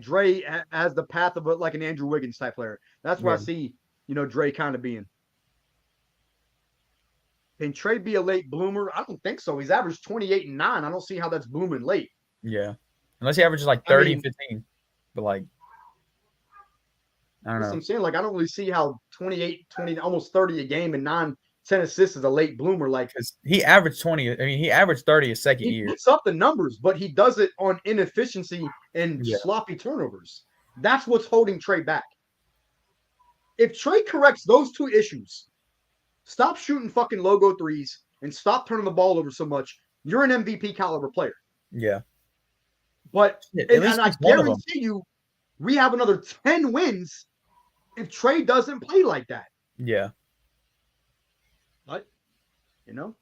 Dre has the path of like an Andrew Wiggins type player. That's where I see Dre kind of being. Can Trae be a late bloomer? I don't think so. He's averaged 28 and 9. I don't see how that's blooming late. Yeah. Unless he averages like 30 and 15. But like, I don't know. I'm saying, like, I don't really see how 28, 20, almost 30 a game and 9, 10 assists is a late bloomer. Like, he averaged 20. I mean, he averaged 30 a second year. He puts up the numbers, but he does it on inefficiency and sloppy turnovers. That's what's holding Trae back. If Trae corrects those two issues, stop shooting fucking logo threes and stop turning the ball over so much, you're an MVP caliber player. Yeah. But and I guarantee you, we have another 10 wins if Trae doesn't play like that. Yeah. But, I'm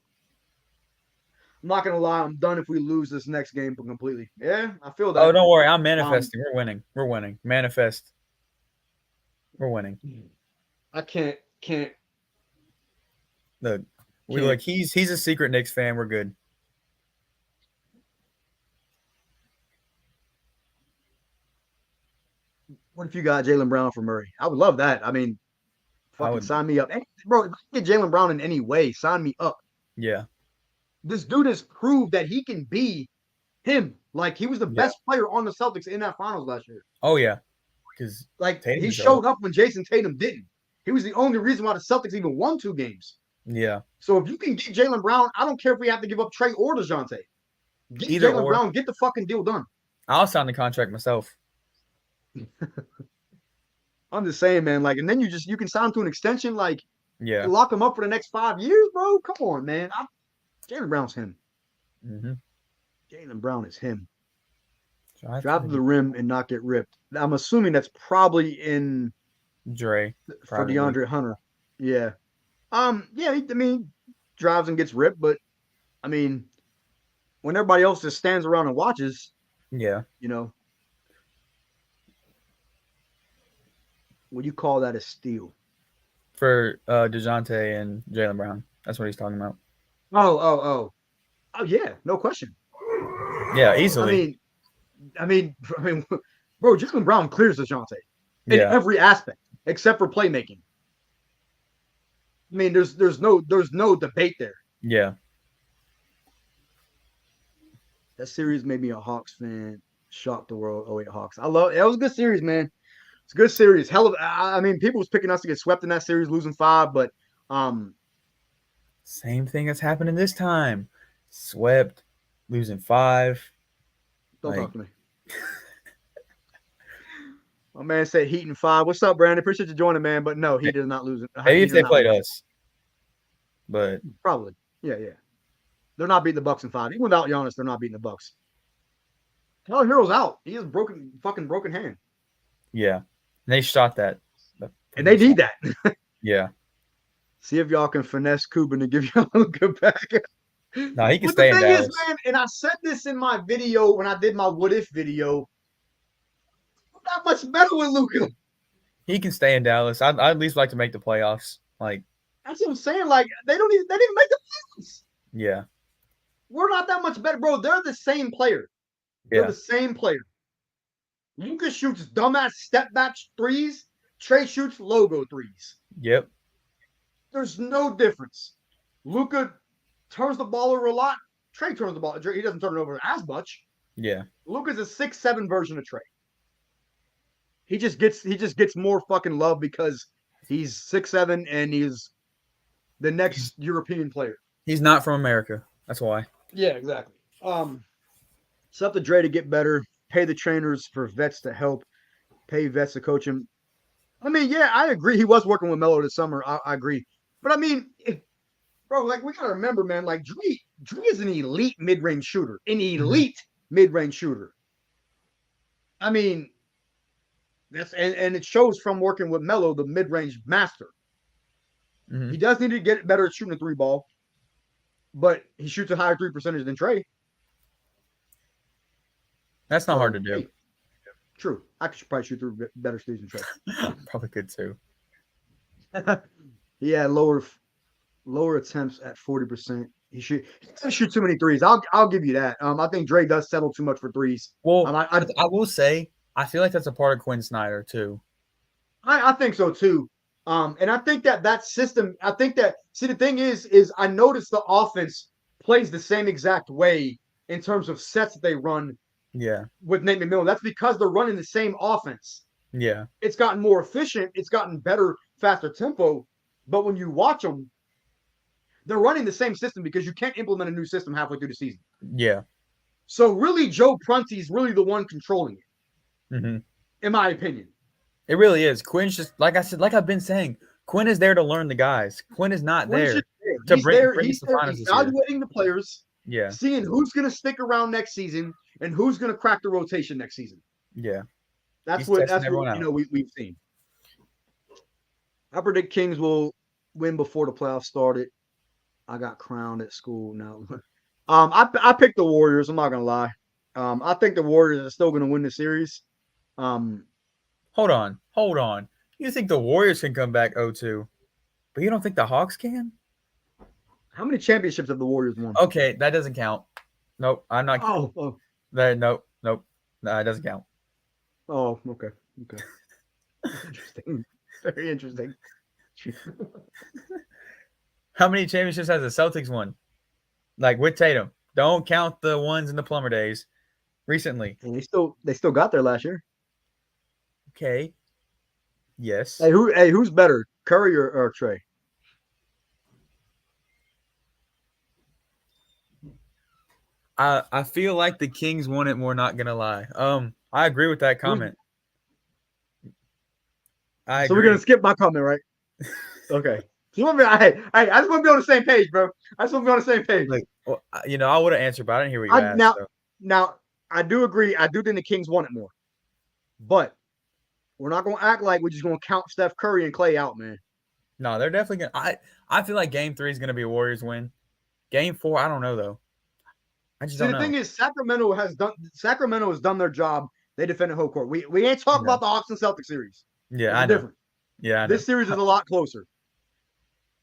not going to lie. I'm done if we lose this next game completely. Yeah, I feel that. Oh, don't worry. I'm manifesting. We're winning. We're winning. Manifest. We're winning. I can't. Look, he's a secret Knicks fan. We're good. What if you got Jaylen Brown for Murray? I would love that. I mean, sign me up. Hey, bro, if I can get Jaylen Brown in any way, sign me up. Yeah. This dude has proved that he can be him. Like, he was the best player on the Celtics in that finals last year. Oh, yeah. Because he showed up when Jason Tatum didn't. He was the only reason why the Celtics even won 2 games. Yeah. So if you can get Jaylen Brown, I don't care if we have to give up Trae or DeJounte. Get Jaylen Brown, get the fucking deal done. I'll sign the contract myself. I'm just saying, man. Like, and then you can sign to an extension. Like, lock him up for the next 5 years, bro. Come on, man. Jaylen Brown's him. Mm-hmm. Jaylen Brown is him. Drive to the rim and not get ripped. I'm assuming that's probably in Dre for DeAndre Hunter. Yeah. Drives and gets ripped, but I mean, when everybody else just stands around and watches, would you call that a steal? For DeJounte and Jaylen Brown. That's what he's talking about. Oh, yeah, no question. Yeah, easily. I mean, bro, Jaylen Brown clears DeJounte in every aspect except for playmaking. I mean, there's no debate there. Yeah. That series made me a Hawks fan. Shocked the world. Oh wait, Hawks. It was a good series, man. It's a good series. People was picking us to get swept in that series, losing 5, but same thing that's happening this time. Swept, losing 5. Don't talk to me. My man said Heat in 5. What's up, Brandon? Appreciate you joining, man. But no, Heat is not losing. Maybe if they played us. But probably. Yeah. They're not beating the Bucks in 5. Even without Giannis, they're not beating the Bucks. Tyler Hero's out. He has fucking broken hand. Yeah. And they shot that. And they need that. Yeah. See if y'all can finesse Cuban to give y'all Luka back. No, he can stay in Dallas. The thing is, man, and I said this in my video when I did my what if video, not much better with Luka. He can stay in Dallas. I'd at least like to make the playoffs. Like, that's what I'm saying. Like, they didn't even make the playoffs. Yeah. We're not that much better, bro. They're the same player. They're the same player. Luka shoots dumbass step back threes. Trae shoots logo threes. Yep. There's no difference. Luka turns the ball over a lot. Trae turns the ball. He doesn't turn it over as much. Yeah. Luka's a 6'7" version of Trae. He just gets more fucking love because he's 6'7" and he's the next European player. He's not from America. That's why. Yeah, exactly. It's up to Dre to get better. Pay the trainers for vets to help. Pay vets to coach him. I mean, yeah, I agree. He was working with Melo this summer. I agree. But I mean, bro, like we gotta remember, man. Like Dre is an elite mid-range shooter. An elite mid-range shooter. I mean, that's and it shows from working with Melo, the mid-range master. Mm-hmm. He does need to get better at shooting a 3-ball, but he shoots a higher 3 percentage than Trae. That's not hard to do. True. I could probably shoot through better threes than Trae. Probably could too. Yeah, lower attempts at 40%. He doesn't shoot too many threes. I'll give you that. I think Dre does settle too much for threes. Well, I will say I feel like that's a part of Quinn Snyder too. I think so too. And I think that system. I think that the thing is I noticed the offense plays the same exact way in terms of sets that they run. Yeah. With Nate McMillan, that's because they're running the same offense. Yeah. It's gotten more efficient. It's gotten better, faster tempo. But when you watch them, they're running the same system because you can't implement a new system halfway through the season. Yeah. So really, Joe Prunty's really the one controlling it, in my opinion. It really is. Quinn's just, like I said, like I've been saying, Quinn is there to learn the guys. Quinn is not there to bring us the finals. He's evaluating the players. Yeah. Seeing who's going to stick around next season and who's going to crack the rotation next season. Yeah. That's what we've seen. I predict Kings will win before the playoffs started. I got crowned at school now. I picked the Warriors. I'm not gonna lie. I think the Warriors are still gonna win the series. Hold on. You think the Warriors can come back 0-2, but you don't think the Hawks can? How many championships have the Warriors won? Okay, that doesn't count. Nope, I'm not. Oh. Nope. No, it doesn't count. Oh, okay. Interesting. Very interesting. How many championships has the Celtics won? Like with Tatum. Don't count the ones in the Plummer days. Recently. And they still got there last year. Okay. Yes. Hey, who's better, Curry or Trae? I feel like the Kings won it more, not gonna lie. I agree with that comment. So we're gonna skip my comment, right? Okay. I just want to be on the same page, bro. I just want to be on the same page. Like, well, I would have answered, but I didn't hear what you asked. Now, I do agree. I do think the Kings won it more, but we're not gonna act like we're just gonna count Steph Curry and Klay out, man. No, they're definitely gonna. I feel like Game 3 is gonna be a Warriors win. Game 4, I don't know though. I just don't know. The thing is, Sacramento has done their job. They defended home court. We ain't talking about the Hawks and Celtics series. Yeah, I know. Different. Yeah, this series is a lot closer.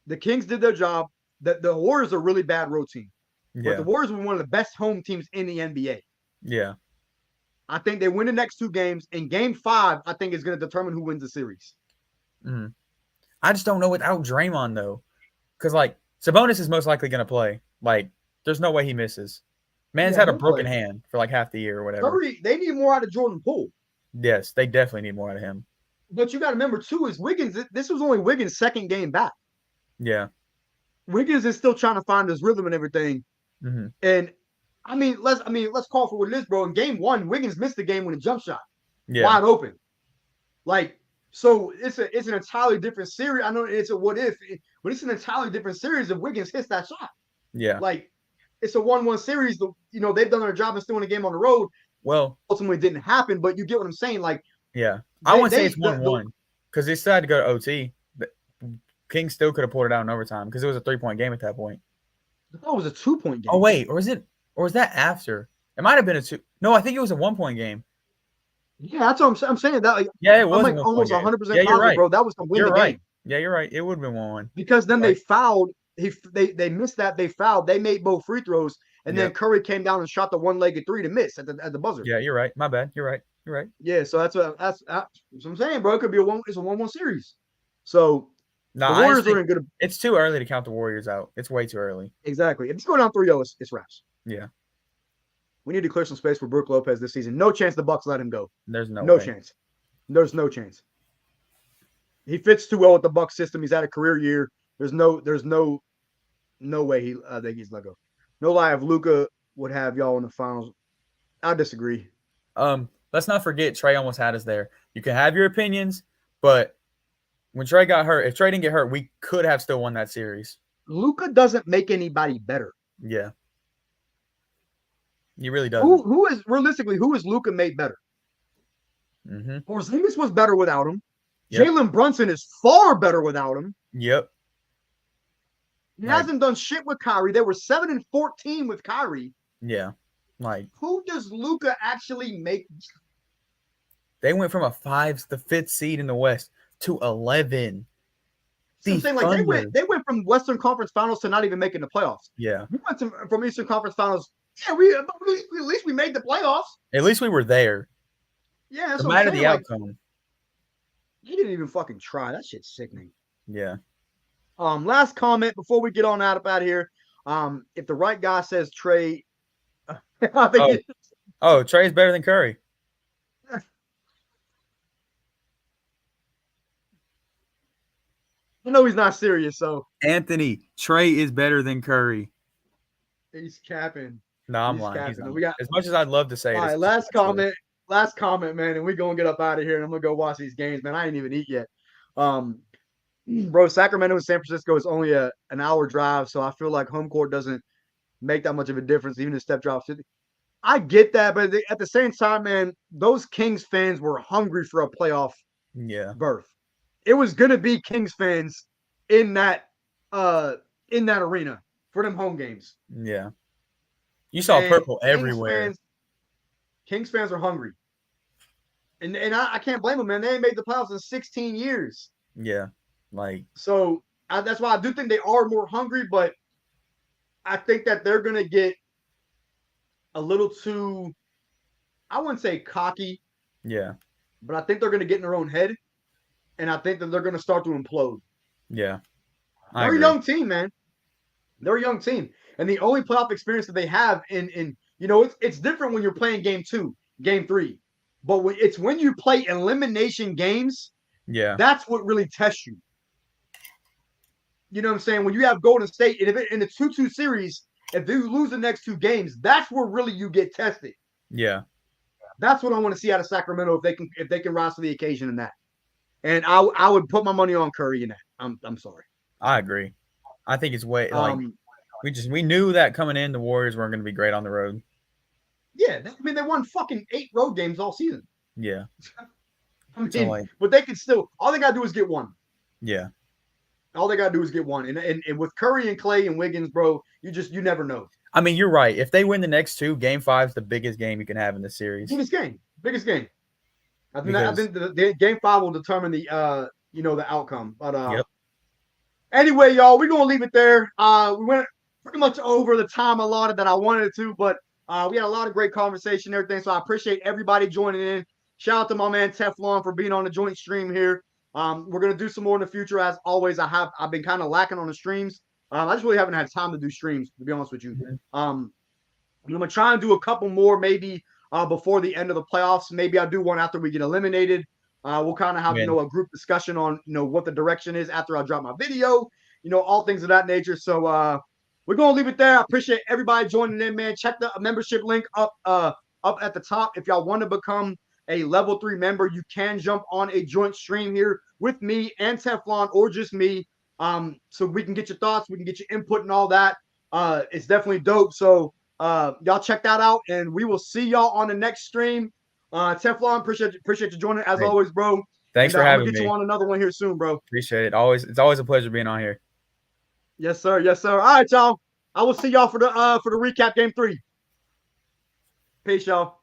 The Kings did their job. The Warriors are a really bad road team. Yeah. But the Warriors were one of the best home teams in the NBA. Yeah. I think they win the next 2 games. And Game 5, I think, is going to determine who wins the series. Mm-hmm. I just don't know without Draymond, though. Because, like, Sabonis is most likely going to play. Like, there's no way he misses. Man's had a broken hand for, like, half the year or whatever. They need more out of Jordan Poole. Yes, they definitely need more out of him. But you got to remember, too, is Wiggins. This was only Wiggins' second game back. Yeah. Wiggins is still trying to find his rhythm and everything. Mm-hmm. And let's call for what it is, bro. In game 1, Wiggins missed the game with a jump shot, Yeah. wide open. Like, so it's an entirely different series. I know it's a what if, but it's an entirely different series if Wiggins hits that shot. Yeah. Like, it's a 1-1 series. They've done their job and still in a game on the road. Well, ultimately didn't happen, but you get what I'm saying. Like, yeah, I wouldn't say it's 1-1 because they still had to go to OT. But Kings still could have pulled it out in overtime because it was a 3-point game at that point. I thought it was a 2-point game. Oh wait, or was that after? It might have been a 2. No, I think it was a 1-point game. Yeah, that's what I'm saying. That yeah, it was I'm like almost 100% positive, right. Bro. That was to win the right. game. Yeah, you're right. It would have been 1-1 because then they fouled. They missed that. They fouled. They made both free throws, and then Curry came down and shot the one-legged 3 to miss at the buzzer. Yeah, you're right. My bad. You're right. You're right. Yeah, so that's what I'm saying, bro. It could be it's a 1-1 series. So the Warriors are in good. It's too early to count the Warriors out. It's way too early. Exactly. If it's going down 3-0, it's wraps. Yeah. We need to clear some space for Brook Lopez this season. No chance the Bucks let him go. There's no way. chance. There's no chance. He fits too well with the Bucks system. He's had a career year. There's no way he's let go. No lie, if Luka would have y'all in the finals, I disagree. Let's not forget Trae almost had us there. You can have your opinions, but when Trae got hurt, if Trae didn't get hurt, we could have still won that series. Luka doesn't make anybody better. Yeah. He really doesn't. Who is Luka made better? Porzingis was better without him. Yep. Jalen Brunson is far better without him. Yep. He hasn't done shit with Kyrie. They were 7-14 with Kyrie. Yeah. Who does Luka actually make? They went from the 5th seed in the West to 11. So I'm saying, they went from Western Conference Finals to not even making the playoffs. Yeah. We went from Eastern Conference Finals. Yeah, at least we made the playoffs. At least we were there. Yeah, that's no matter the outcome. He didn't even fucking try. That shit's sickening. Yeah. Last comment before we get on out of here. If the right guy says Trae, I think Trae's better than Curry. I know he's not serious, so Anthony, Trae is better than Curry. He's capping. No, I'm lying. He's not. As much as I'd love to say it. All right, last comment, man, and we're gonna get up out of here and I'm gonna go watch these games, man. I ain't even eat yet. Bro, Sacramento and San Francisco is only an hour drive, so I feel like home court doesn't make that much of a difference, even if Steph drops 50. I get that, but at the same time, man, those Kings fans were hungry for a playoff berth. It was gonna be Kings fans in that arena for them home games. Yeah. You saw purple everywhere. Kings fans are hungry. And I can't blame them, man. They ain't made the playoffs in 16 years. Yeah. So that's why I do think they are more hungry, but I think that they're going to get a little too, I wouldn't say cocky. Yeah. But I think they're going to get in their own head. And I think that they're going to start to implode. Yeah. They're a young team, man. They're a young team. And the only playoff experience that they have it's different when you're playing game 2, game 3. But it's when you play elimination games, that's what really tests you. You know what I'm saying? When you have Golden State, in the 2-2 series, if you lose the next 2 games, that's where really you get tested. Yeah. That's what I want to see out of Sacramento if they can rise to the occasion in that. And I would put my money on Curry in that. I'm sorry. I agree. I think it's we knew that coming in, the Warriors weren't going to be great on the road. Yeah, they won fucking 8 road games all season. Yeah. But they can still. All they gotta do is get one. Yeah. All they gotta do is get one, and with Curry and Clay and Wiggins, bro, you never know. I mean, you're right. If they win the next 2, Game 5 is the biggest game you can have in the series. Biggest game. I think the Game 5 will determine the outcome. But anyway, y'all, we're gonna leave it there. We went pretty much over the time allotted that I wanted to, but we had a lot of great conversation and everything. So I appreciate everybody joining in. Shout out to my man Teflon for being on the joint stream here. We're gonna do some more in the future. As always, I've been kind of lacking on the streams. I just really haven't had time to do streams, to be honest with you. I'm gonna try and do a couple more maybe before the end of the playoffs. Maybe I'll do one after we get eliminated. We'll kind of have a group discussion on what the direction is after I drop my video. All things of that nature. So we're gonna leave it there. I appreciate everybody joining in, man. Check the membership link up at the top. If y'all want to become a level 3 member, you can jump on a joint stream here with me and Teflon, or just me. So we can get your thoughts, we can get your input and all that. It's definitely dope. So y'all check that out, and we will see y'all on the next stream. Teflon, appreciate you joining as always, bro. Thanks for having me. I'm gonna get you on another one here soon, bro. Appreciate it. It's always a pleasure being on here. Yes, sir. Yes, sir. All right, y'all. I will see y'all for the recap game 3. Peace, y'all.